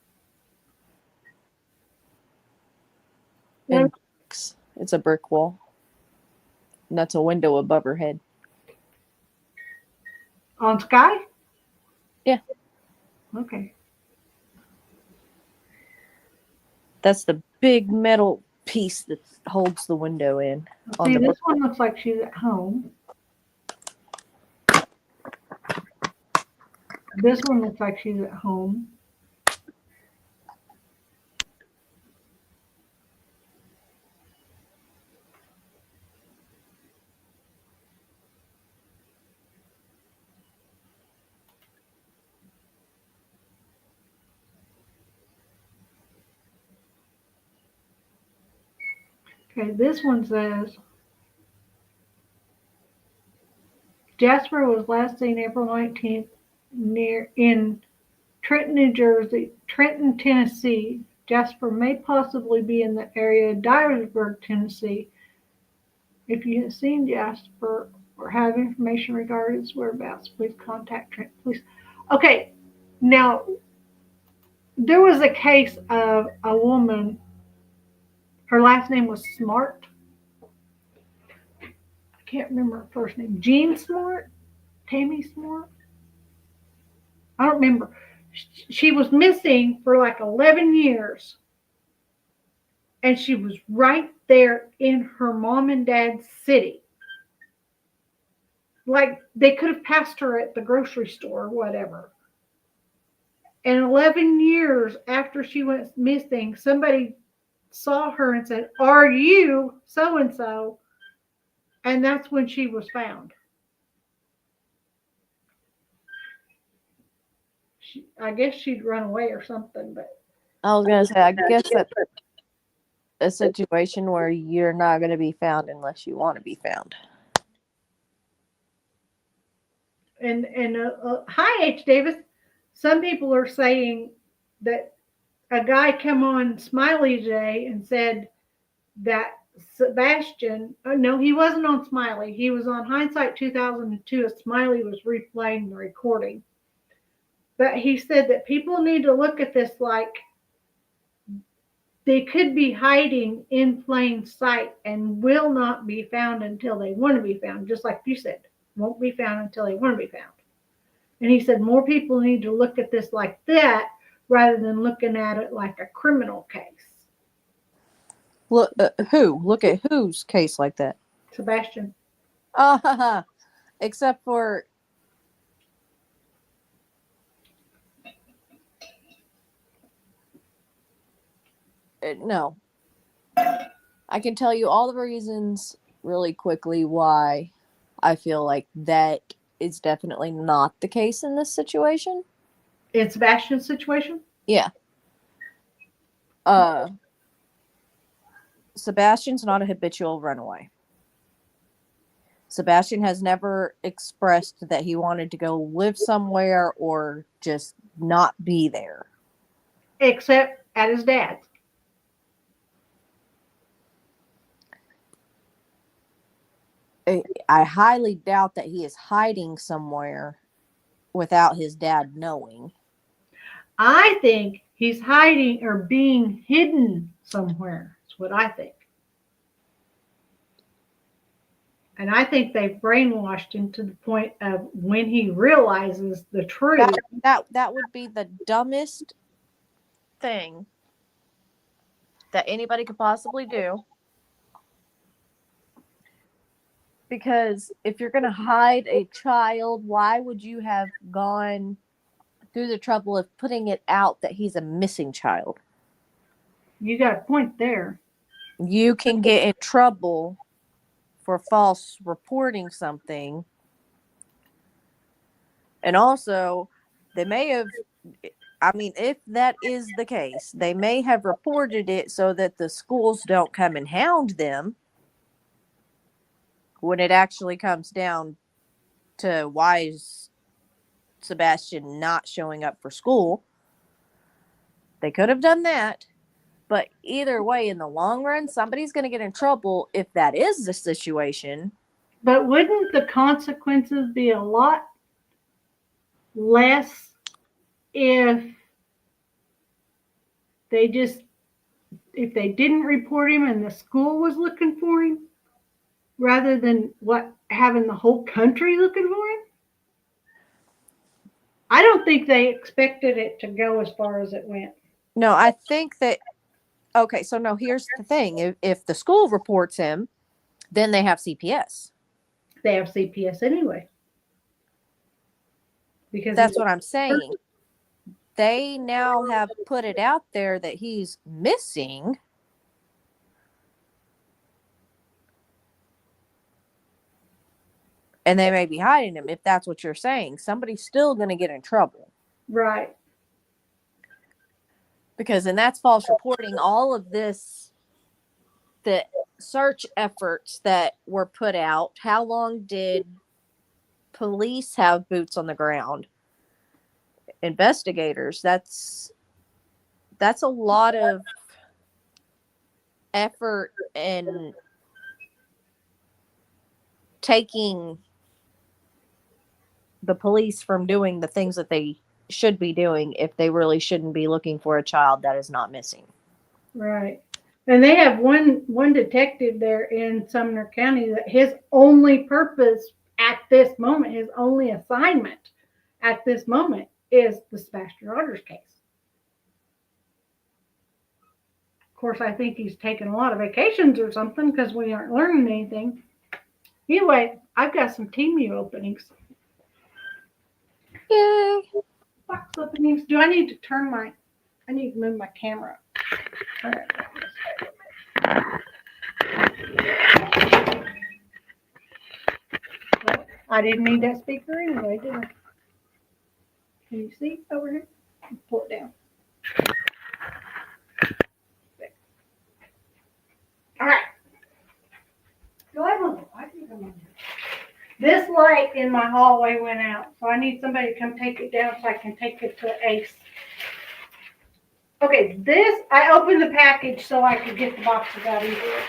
And it's a brick wall. And that's a window above her head. On Sky? Yeah. Okay. That's the big metal piece that holds the window in. See, this one looks like she's at home. This one looks like she's at home. Okay, this one says Jasper was last seen April 19th in Trenton, New Jersey, Trenton, Tennessee. Jasper may possibly be in the area of Dyersburg, Tennessee. If you have seen Jasper or have information regarding his whereabouts, please contact Trenton Police. Okay, now there was a case of a woman. Her last name was Smart. I can't remember her first name. Jean Smart? Tammy Smart? I don't remember. She was missing for like 11 years. And she was right there in her mom and dad's city. Like they could have passed her at the grocery store or whatever. And 11 years after she went missing, somebody saw her and said, "Are you so-and-so?" And that's when she was found. I guess she'd run away or something, but I was gonna say, I guess that's a situation where you're not gonna be found unless you want to be found. and hi H Davis. Some people are saying that a guy come on Smiley today and said that Sebastian, oh no, he wasn't on Smiley. He was on Hindsight 2002 as Smiley was replaying the recording. But he said that people need to look at this like they could be hiding in plain sight and will not be found until they want to be found, just like you said. Won't be found until they want to be found. And he said more people need to look at this like that rather than looking at it like a criminal case. Look, who? Look at whose case like that? Sebastian. Except for no. I can tell you all the reasons really quickly why I feel like that is definitely not the case in this situation. In Sebastian's situation? Yeah. Sebastian's not a habitual runaway. Sebastian has never expressed that he wanted to go live somewhere or just not be there. Except at his dad's. I highly doubt that he is hiding somewhere without his dad knowing. I think he's hiding or being hidden somewhere. That's what I think. And I think they've brainwashed him to the point of when he realizes the truth. That would be the dumbest thing that anybody could possibly do. Because if you're going to hide a child, why would you have gone through the trouble of putting it out that he's a missing child? You got a point there. You can get in trouble for false reporting something. And also, they may have, I mean, if that is the case, they may have reported it so that the schools don't come and hound them when it actually comes down to why is Sebastian not showing up for school. They could have done that. But either way, in the long run, somebody's going to get in trouble if that is the situation. But wouldn't the consequences be a lot less if they just, if they didn't report him and the school was looking for him, rather than having the whole country looking for him? I don't think they expected it to go as far as it went. No, I think that, okay, so no, here's the thing. If the school reports him, then they have CPS. They have CPS anyway. Because that's what I'm saying. They now have put it out there that he's missing. And they may be hiding him, if that's what you're saying. Somebody's still going to get in trouble. Right. Because then that's false reporting. All of this, the search efforts that were put out, how long did police have boots on the ground? Investigators, that's a lot of effort and taking the police from doing the things that they should be doing if they really shouldn't be looking for a child that is not missing. Right. And they have one detective there in Sumner County that his only purpose at this moment, his only assignment at this moment is the Sebastian Rogers case. Of course, I think he's taken a lot of vacations or something because we aren't learning anything. Anyway, I've got some TMU openings. Yay! Box openings. Do I need to I need to move my camera. All right. Well, I didn't need that speaker anyway, did I? Can you see over here? Pull it down. All right. Go ahead, Mom. I can come on. This light in my hallway went out, so I need somebody to come take it down so I can take it to Ace. Okay, I opened the package so I could get the boxes out easier.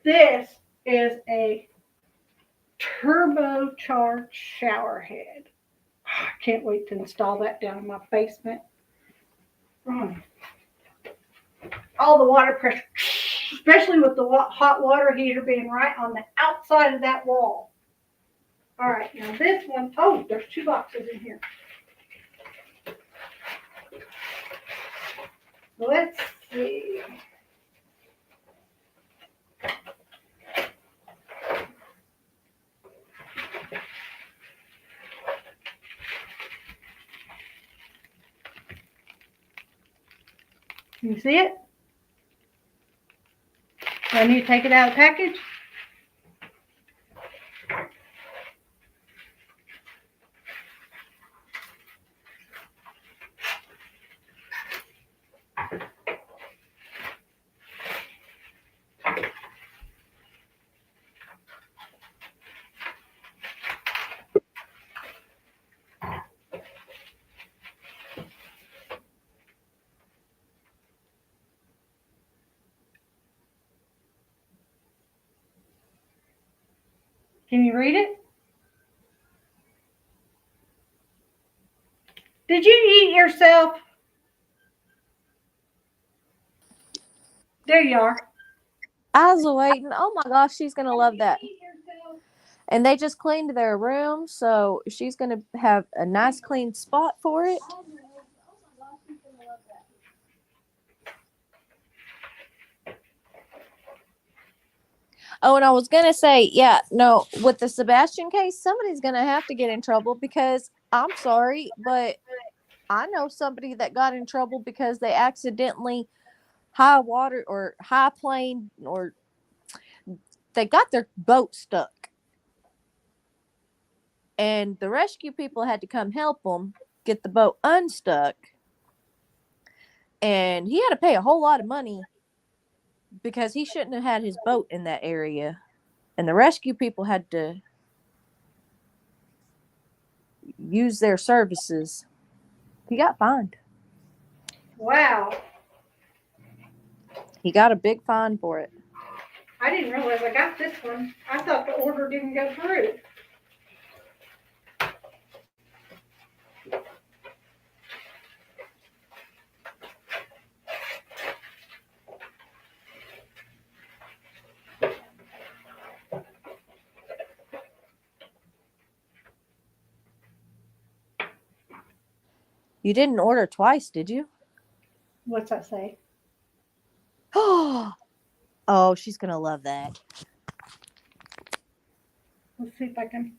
This is a turbocharged shower head. I can't wait to install that down in my basement. All the water pressure, especially with the hot water heater being right on the outside of that wall. All right, now this one, oh, there's 2 boxes in here. Let's see. Can you see it? Do I need to take it out of the package? Can you read it? Did you eat yourself? There you are. I was waiting. Oh my gosh, she's going to love that. And they just cleaned their room, so she's going to have a nice clean spot for it. Oh, and I was going to say, yeah, no, with the Sebastian case, somebody's going to have to get in trouble because I'm sorry, but I know somebody that got in trouble because they accidentally high water or high plane or they got their boat stuck. And the rescue people had to come help him get the boat unstuck. And he had to pay a whole lot of money because he shouldn't have had his boat in that area. And the rescue people had to use their services. He got fined. Wow. He got a big fine for it. I didn't realize I got this one. I thought the order didn't go through. You didn't order twice, did you? What's that say? Oh, she's going to love that. Let's see if I can.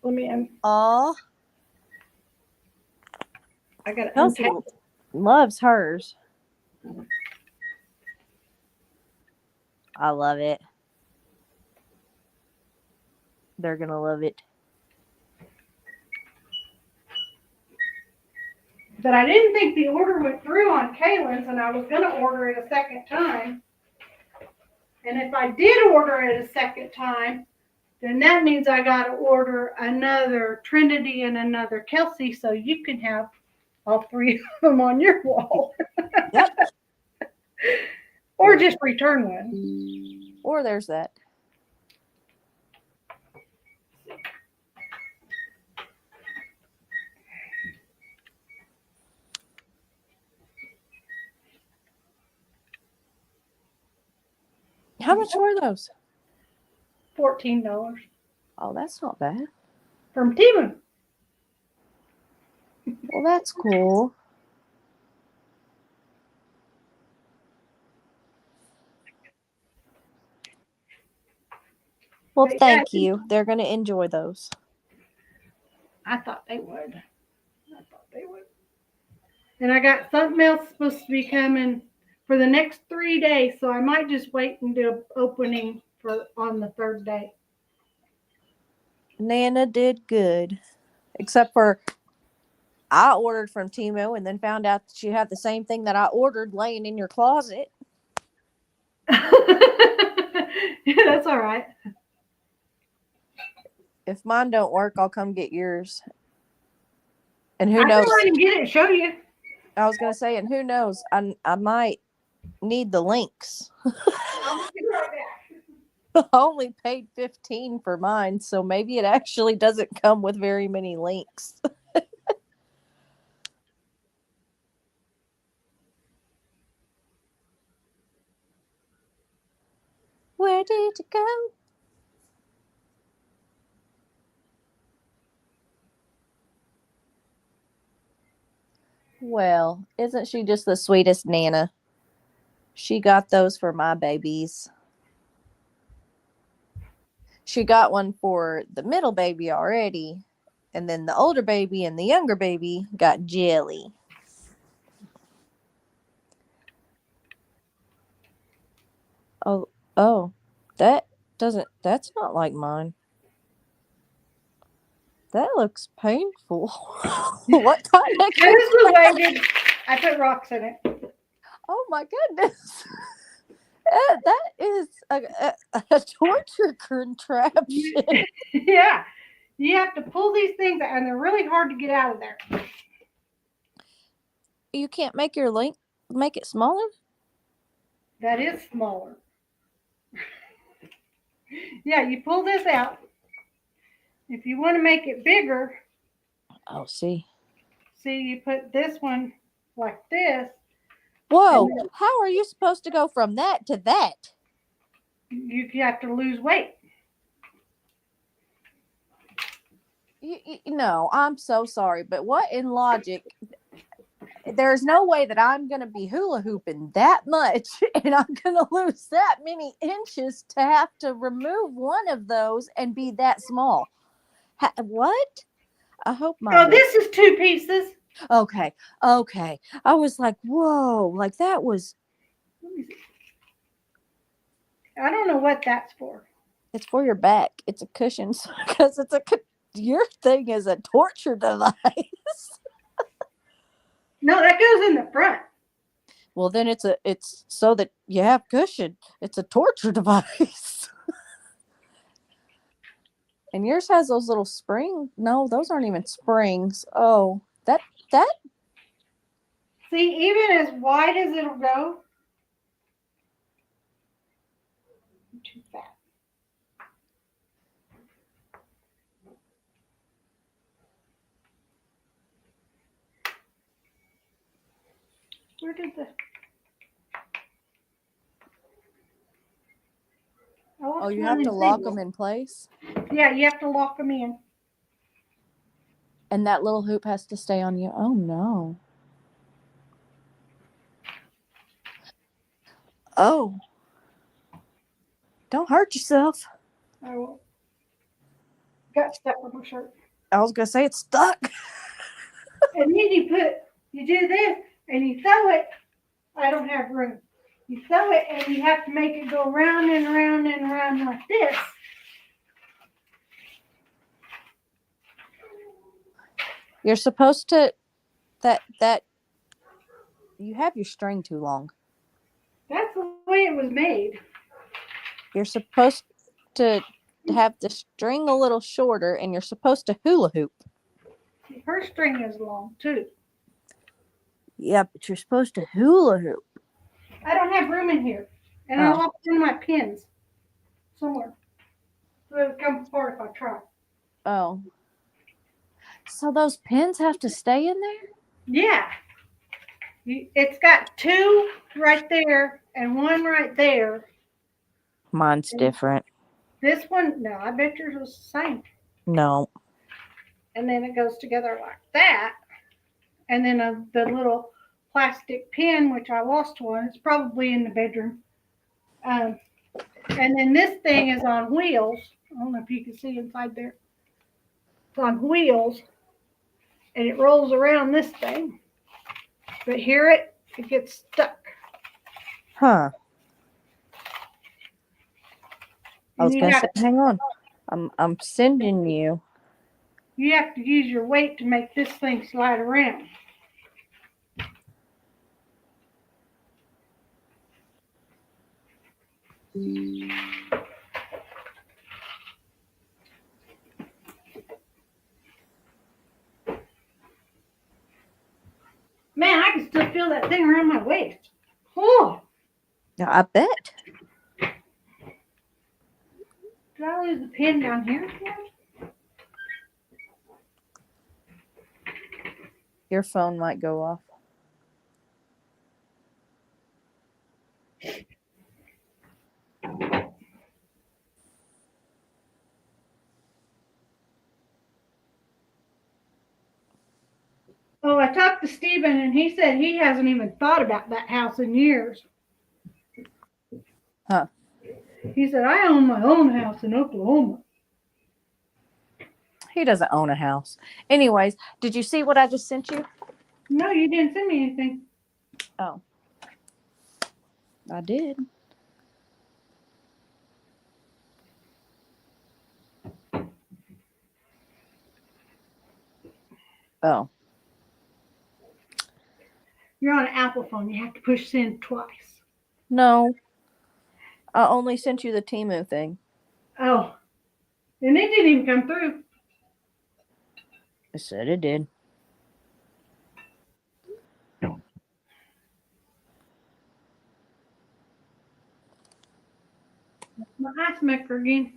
Let me. Oh, I got to Kelsey unpack. loves hers. I love it. They're going to love it. But I didn't think the order went through on Kaylin's, and I was going to order it a second time. And if I did order it a second time, then that means I got to order another Trinity and another Kelsey so you can have all three of them on your wall. Yep. Or just return one. Or there's that. How much were those? $14 Oh, that's not bad. from Temu. Well, that's cool. Well, But thank yeah, you. They're going to enjoy those. I thought they would. And I got something else supposed to be coming for the next 3 days, so I might just wait and do an opening on the third day. Nana did good. Except for I ordered from Temu and then found out that you have the same thing that I ordered laying in your closet. Yeah, that's all right. If mine don't work, I'll come get yours. And I who can knows? run and get it and show you. I was going to say, and who knows? I might need the links. I'll be right back. I only paid $15 for mine, so maybe it actually doesn't come with very many links. Where did you go? Well, isn't she just the sweetest Nana? She got those for my babies. She got one for the middle baby already, and then the older baby and the younger baby got jelly. Oh, that's not like mine. That looks painful. What kind of This was weighted. I put rocks in it. Oh my goodness. That is a torture contraption. Yeah. You have to pull these things out, and they're really hard to get out of there. You can't make your link make it smaller? That is smaller. Yeah, you pull this out. If you want to make it bigger, See, you put this one like this. Whoa, how are you supposed to go from that to that? You have to lose weight. No, I'm so sorry, but what in logic? There's no way that I'm going to be hula hooping that much and I'm going to lose that many inches to have to remove one of those and be that small. What? I hope my... Oh, this is 2 pieces. Okay. Okay. I was like, whoa, like that was, Let me see. I don't know what that's for. it's for your back. It's a cushion because your thing is a torture device. No, that goes in the front. Well, then it's so that you have cushion. It's a torture device. And yours has those little spring. No, those aren't even springs. Oh, that See, even as wide as it'll go, I'm too fat. Where did the? I lost Oh, you one have of to them lock things. them in place, Yeah, you have to lock them in. and that little hoop has to stay on you. Oh no. Oh, don't hurt yourself. I got stuck with my shirt. I was gonna say it's stuck. And then you do this, and you throw it. I don't have room. You throw it, and you have to make it go round and round and round like this. You're supposed to that you have your string too long. That's the way it was made. You're supposed to have the string a little shorter, and you're supposed to hula hoop. Her string is long too. Yeah, but you're supposed to hula hoop. I don't have room in here, and I Oh. lost one of my pins somewhere. So it would come apart if I try. Oh. So those pins have to stay in there? Yeah, it's got two right there and one right there. Mine's And different. this one, no, I bet yours was the same. No. And then it goes together like that. And then the little plastic pin, which I lost one, it's probably in the bedroom. Um, and then this thing is on wheels. I don't know if you can see inside there. It's on wheels, and it rolls around this thing. But hear it? It gets stuck. Huh. I And was gonna say, hang on. I'm sending you. you have to use your weight to make this thing slide around. Man, I can still feel that thing around my waist. Oh, I bet. did I lose the pin down here again? Your phone might go off. Oh, I talked to Steven, and he said he hasn't even thought about that house in years. Huh. He said, I own my own house in Oklahoma. He doesn't own a house. Anyways, did you see what I just sent you? No, you didn't send me anything. Oh. I did. Oh. You're on an Apple phone. You have to push send twice. No. I only sent you the Temu thing. Oh, and it didn't even come through. I said it did. My ice maker again.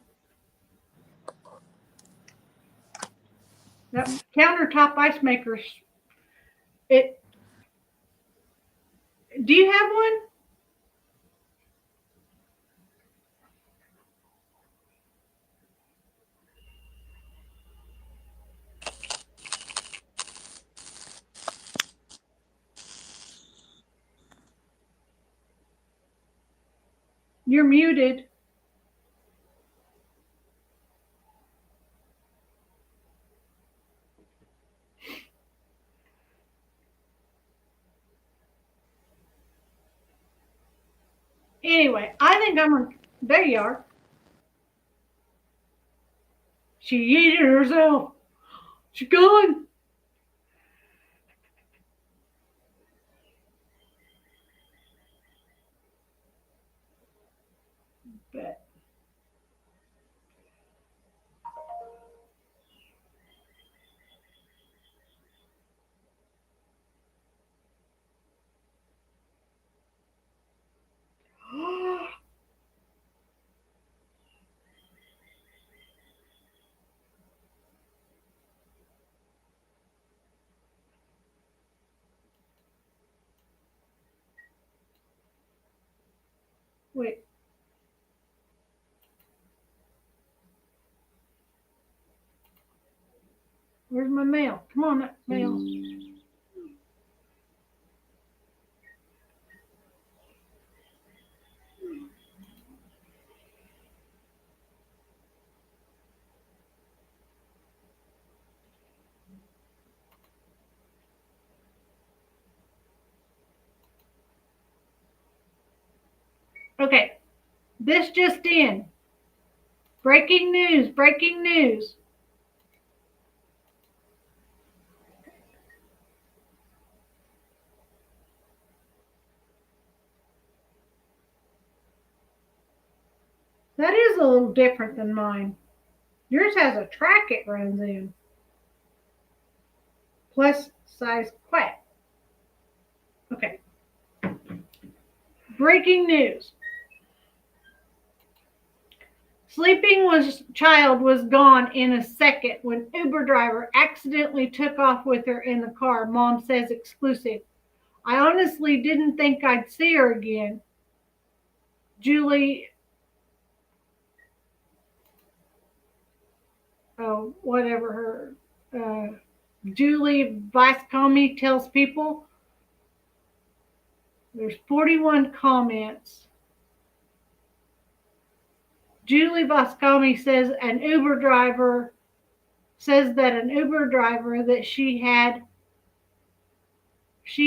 That countertop ice makers. It. Do you have one? You're muted. Anyway, I think there you are. She yeeted herself. She gone. But wait. Where's my mail? Come on, mail. Okay, this just in. Breaking news, breaking news. That is a little different than mine. Yours has a track it runs in. Plus size quack. Okay. Breaking news. Child was gone in a second when Uber driver accidentally took off with her in the car, mom says exclusive. I honestly didn't think I'd see her again. Julie, oh, whatever Julie Viscomi tells people. There's 41 comments. Julie Viscomi says that an Uber driver that she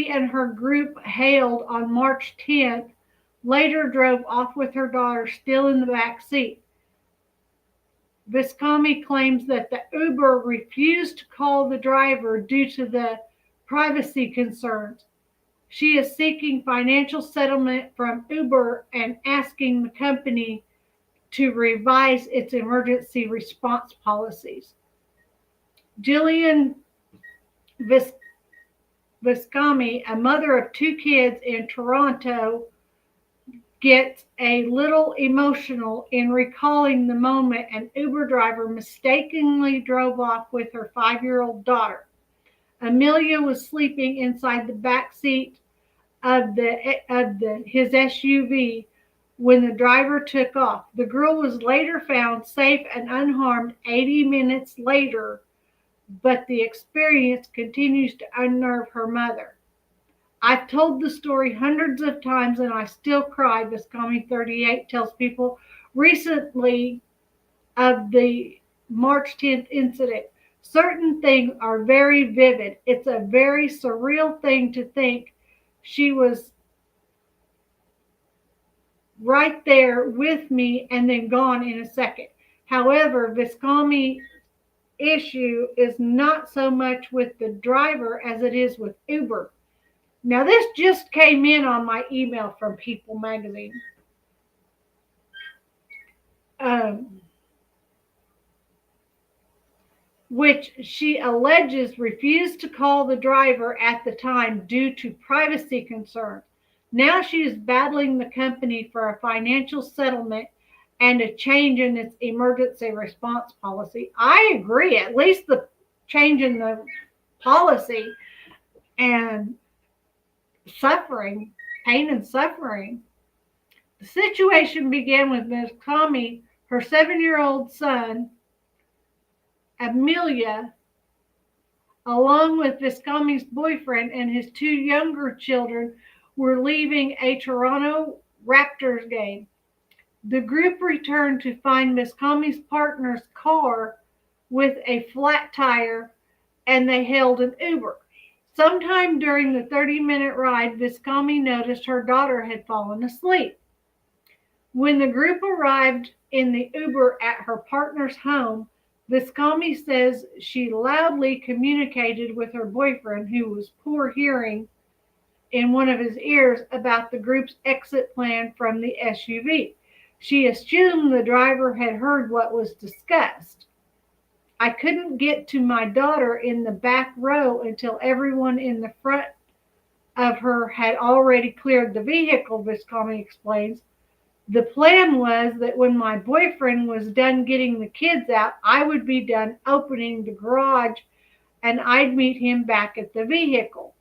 and her group hailed on March 10th later drove off with her daughter still in the back seat. Viscomi claims that the Uber refused to call the driver due to the privacy concerns. She is seeking financial settlement from Uber and asking the company to revise its emergency response policies. Jillian Viscomi, a mother of 2 kids in Toronto, gets a little emotional in recalling the moment an Uber driver mistakenly drove off with her 5-year-old daughter. Amelia was sleeping inside the back seat of his SUV when the driver took off. The girl was later found safe and unharmed 80 minutes later, but the experience continues to unnerve her mother. I've told the story hundreds of times and I still cry, Viscomi 38 tells people recently of the March 10th incident. Certain things are very vivid. It's a very surreal thing to think she was right there with me and then gone in a second. However, Viscomi's issue is not so much with the driver as it is with Uber. Now, this just came in on my email from People Magazine. Which she alleges refused to call the driver at the time due to privacy concerns. Now she is battling the company for a financial settlement and a change in its emergency response policy. I agree, at least the change in the policy and suffering, pain and suffering. The situation began with Ms. Kami, her 7-year-old son, Amelia, along with Viscomi's boyfriend and his 2 younger children, were leaving a Toronto Raptors game. The group returned to find Viscomi's partner's car with a flat tire, and they hailed an Uber. Sometime during the 30-minute ride, Viscomi noticed her daughter had fallen asleep. When the group arrived in the Uber at her partner's home, Viscomi says she loudly communicated with her boyfriend, who was poor hearing, in one of his ears about the group's exit plan from the SUV. She assumed the driver had heard what was discussed. I couldn't get to my daughter in the back row until everyone in the front of her had already cleared the vehicle, Viscomi explains. The plan was that when my boyfriend was done getting the kids out, I would be done opening the garage and I'd meet him back at the vehicle.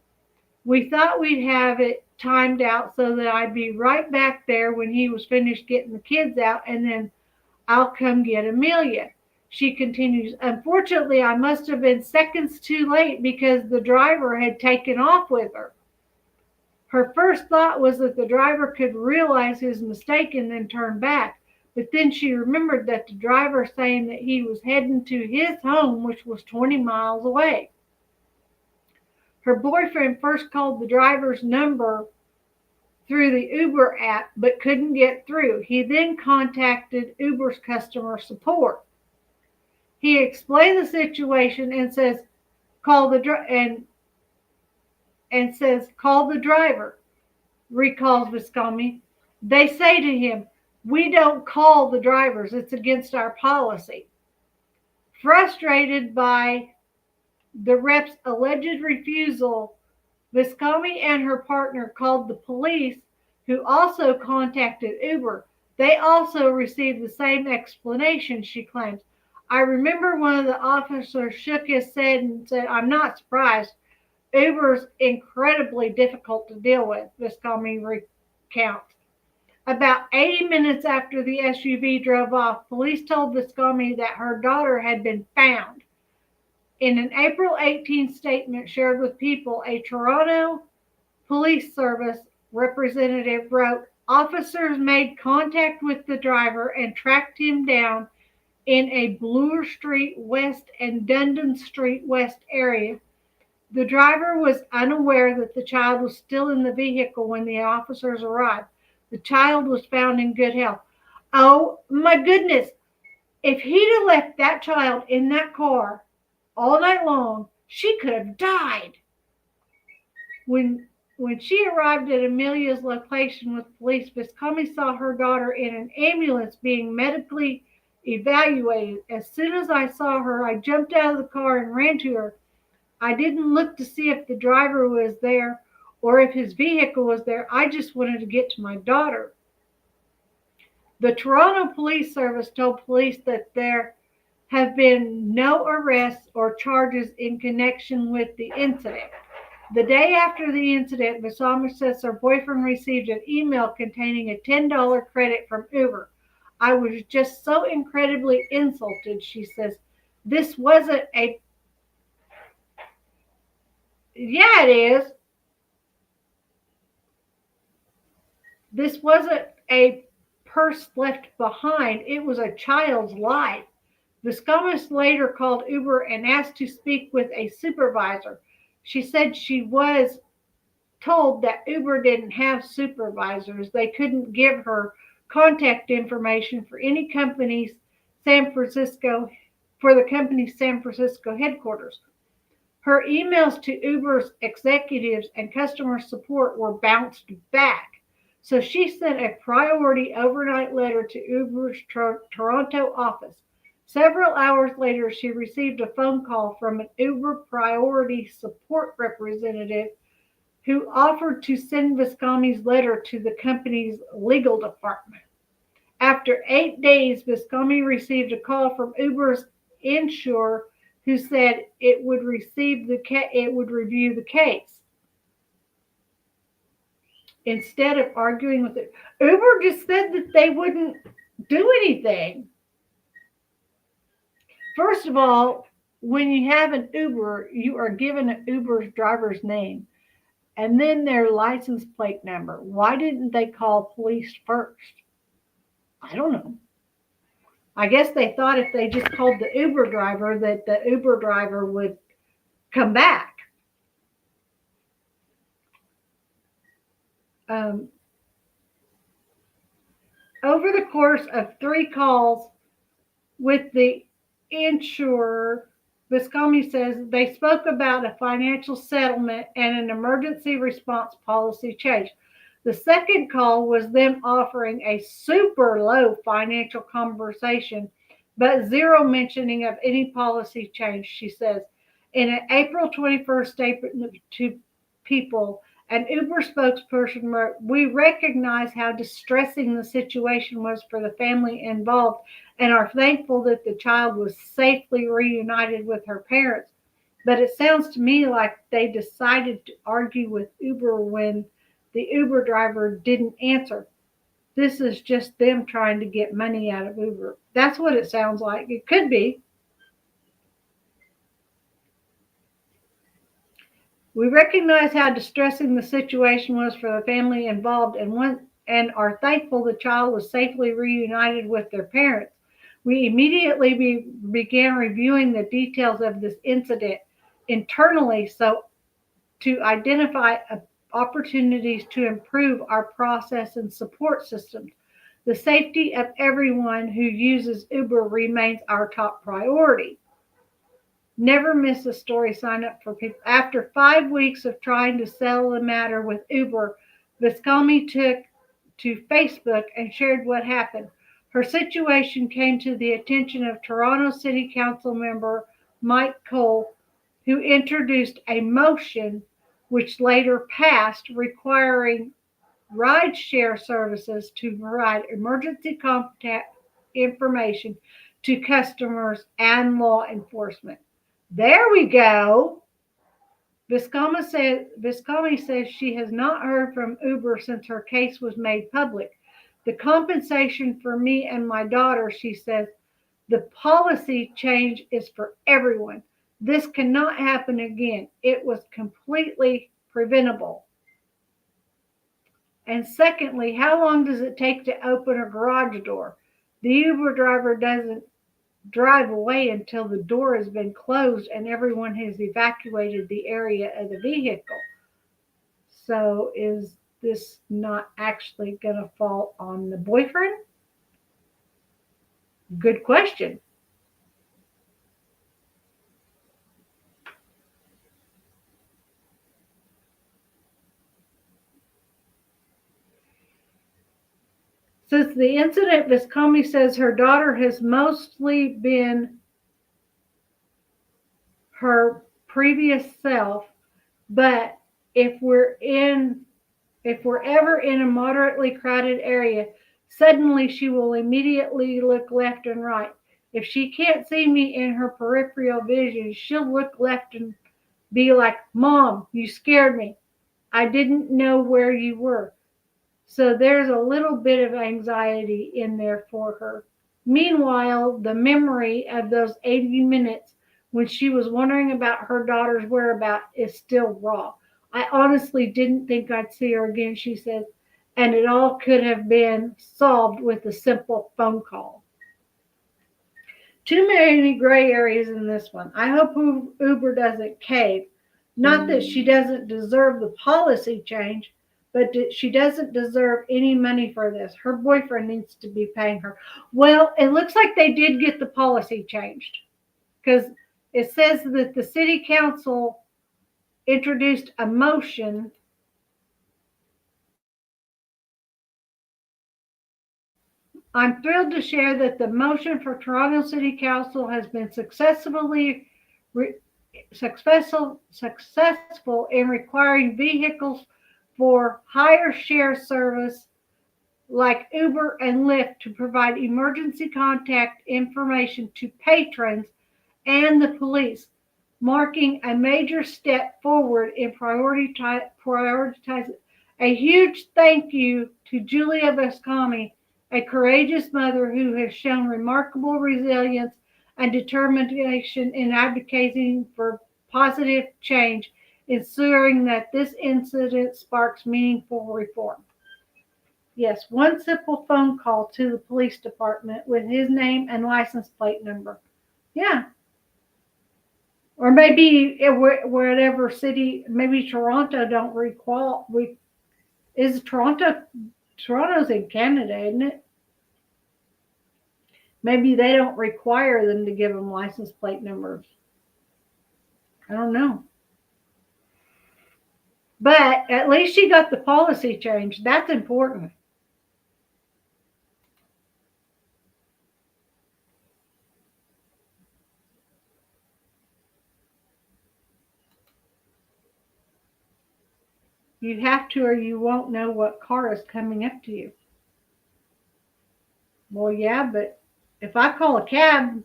We thought we'd have it timed out so that I'd be right back there when he was finished getting the kids out, and then I'll come get Amelia. She continues, unfortunately, I must have been seconds too late because the driver had taken off with her. Her first thought was that the driver could realize his mistake and then turn back, but then she remembered that the driver saying that he was heading to his home, which was 20 miles away. Her boyfriend first called the driver's number through the Uber app but couldn't get through. He then contacted Uber's customer support. He explained the situation and says, call the driver, recalls Viscomi. They say to him, we don't call the drivers. It's against our policy. Frustrated by the rep's alleged refusal, Viscomi and her partner called the police, who also contacted Uber. They also received the same explanation, she claims. I remember one of the officers shook his head and said, I'm not surprised. Uber's incredibly difficult to deal with, Viscomi recounts. About 80 minutes after the SUV drove off, police told Viscomi that her daughter had been found. In an April 18 statement shared with People, a Toronto Police Service representative wrote, officers made contact with the driver and tracked him down in a Bloor Street West and Dundon Street West area. The driver was unaware that the child was still in the vehicle when the officers arrived. The child was found in good health. Oh my goodness. If he'd have left that child in that car all night long, she could have died. When she arrived at Amelia's location with police, Viscomi saw her daughter in an ambulance being medically evaluated. As soon as I saw her, I jumped out of the car and ran to her. I didn't look to see if the driver was there or if his vehicle was there. I just wanted to get to my daughter. The Toronto Police Service told police that there have been no arrests or charges in connection with the incident. The day after the incident, Viscomi says her boyfriend received an email containing a $10 credit from Uber. I was just so incredibly insulted, she says. This wasn't a... Yeah, it is. This wasn't a purse left behind. It was a child's life. Viscomi later called Uber and asked to speak with a supervisor. She said she was told that Uber didn't have supervisors. They couldn't give her contact information for any company's for the company's San Francisco headquarters. Her emails to Uber's executives and customer support were bounced back. So she sent a priority overnight letter to Uber's Toronto office. Several hours later, she received a phone call from an Uber priority support representative who offered to send Viscomi's letter to the company's legal department. After 8 days, Viscomi received a call from Uber's insurer who said it would review the case. Instead of arguing with it, Uber just said that they wouldn't do anything. First of all, when you have an Uber, you are given an Uber's driver's name and then their license plate number. Why didn't they call police first? I don't know. I guess they thought if they just called the Uber driver that the Uber driver would come back. Over the course of 3 calls with the insurer, Viscomi says they spoke about a financial settlement and an emergency response policy change. The second call was them offering a super low financial compensation, but zero mentioning of any policy change, she says. In an April 21st statement to People, an Uber spokesperson wrote, "We recognize how distressing the situation was for the family involved and are thankful that the child was safely reunited with her parents. But it sounds to me like they decided to argue with Uber when the Uber driver didn't answer. This is just them trying to get money out of Uber." That's what it sounds like. It could be. "We recognize how distressing the situation was for the family involved and are thankful the child was safely reunited with their parents. We immediately began reviewing the details of this incident internally so to identify opportunities to improve our process and support systems. The safety of everyone who uses Uber remains our top priority. Never miss a story. Sign up for people." After 5 weeks of trying to settle the matter with Uber, Viscomi took to Facebook and shared what happened. Her situation came to the attention of Toronto City Council member Mike Cole, who introduced a motion which later passed requiring rideshare services to provide emergency contact information to customers and law enforcement. There we go. Viscomi says she has not heard from Uber since her case was made public. "The compensation for me and my daughter," she says, "the policy change is for everyone. This cannot happen again. It was completely preventable. And secondly, how long does it take to open a garage door? The Uber driver doesn't drive away until the door has been closed and everyone has evacuated the area of the vehicle. So is this not actually going to fall on the boyfriend?" Good question. Since the incident, Viscomi says her daughter has mostly been her previous self, but if we're ever in a moderately crowded area, suddenly she will immediately look left and right. If she can't see me in her peripheral vision, she'll look left and be like, "Mom, you scared me. I didn't know where you were." So there's a little bit of anxiety in there for her. Meanwhile, the memory of those 80 minutes when she was wondering about her daughter's whereabouts is still raw. "I honestly didn't think I'd see her again," she says, "and it all could have been solved with a simple phone call." Too many gray areas in this one. I hope Uber doesn't cave. Not that she doesn't deserve the policy change, but she doesn't deserve any money for this. Her boyfriend needs to be paying her. Well, it looks like they did get the policy changed because it says that the city council introduced a motion. "I'm thrilled to share that the motion for Toronto City Council has been successful in requiring vehicles for hire share service like Uber and Lyft to provide emergency contact information to patrons and the police, marking a major step forward in prioritizing." A huge thank you to Julia Viscomi, a courageous mother who has shown remarkable resilience and determination in advocating for positive change, ensuring that this incident sparks meaningful reform. Yes, one simple phone call to the police department with his name and license plate number. Yeah. Or maybe whatever city, maybe Toronto don't recall. Is Toronto's in Canada, isn't it? Maybe they don't require them to give them license plate numbers. I don't know. But at least she got the policy changed. That's important. You have to, or you won't know what car is coming up to you. Well, yeah, but if I call a cab,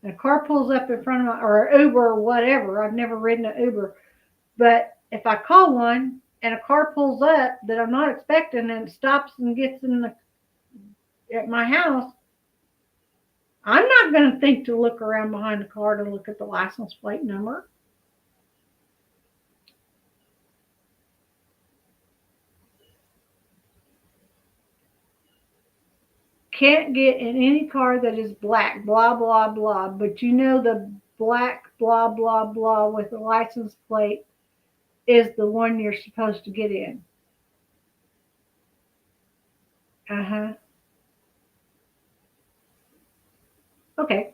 and a car pulls up in front of my, or an Uber or whatever, I've never ridden an Uber, but if I call one and a car pulls up that I'm not expecting and stops and gets at my house, I'm not going to think to look around behind the car to look at the license plate number. Can't get in any car that is black, blah, blah, blah. But you know the black, blah, blah, blah with the license plate is the one you're supposed to get in. Uh-huh. Okay,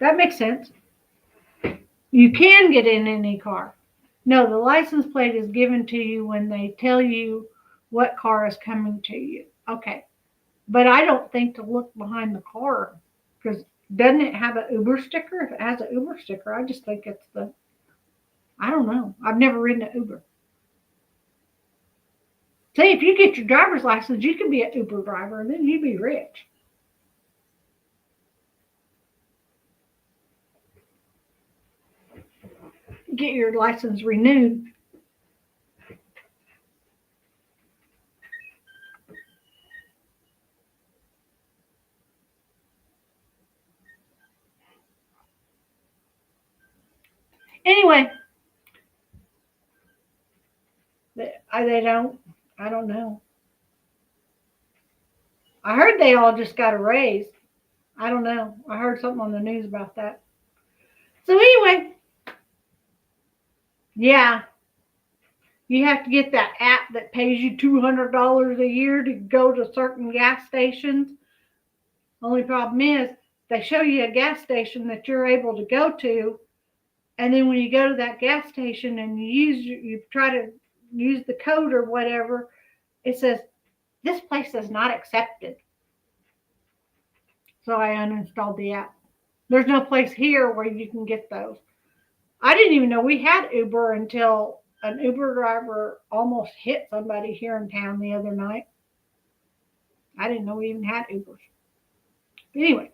that makes sense. You can get in any car. No, the license plate is given to you when they tell you what car is coming to you. Okay. But I don't think to look behind the car, because doesn't it have an Uber sticker? If it has an Uber sticker, I just think it's I don't know. I've never ridden an Uber. Say, if you get your driver's license, you can be an Uber driver, and then you'd be rich. Get your license renewed. Anyway, they don't. I don't know. I heard they all just got a raise. I don't know. I heard something on the news about that. So anyway, yeah, you have to get that app that pays you $200 a year to go to certain gas stations. Only problem is they show you a gas station that you're able to go to, and then when you go to that gas station and you try to use the code or whatever, it says this place is not accepted. So I uninstalled the app. There's no place here where you can get those. I didn't even know we had Uber until an Uber driver almost hit somebody here in town the other night. I didn't know we even had Ubers. Anyway,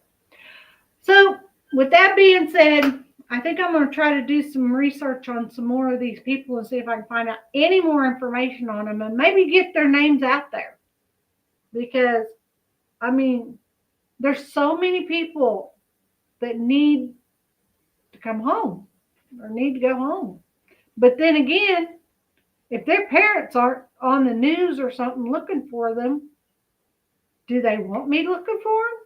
so with that being said, I think I'm going to try to do some research on some more of these people and see if I can find out any more information on them and maybe get their names out there. Because, I mean, there's so many people that need to come home or need to go home. But then again, if their parents aren't on the news or something looking for them, do they want me looking for them?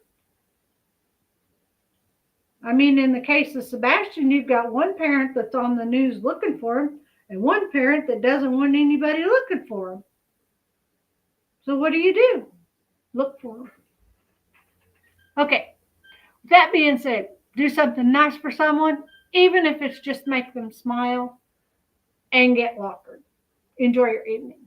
I mean, in the case of Sebastian, you've got one parent that's on the news looking for him and one parent that doesn't want anybody looking for him. So what do? Look for him. Okay. With that being said, do something nice for someone, even if it's just make them smile and get lockered. Enjoy your evening.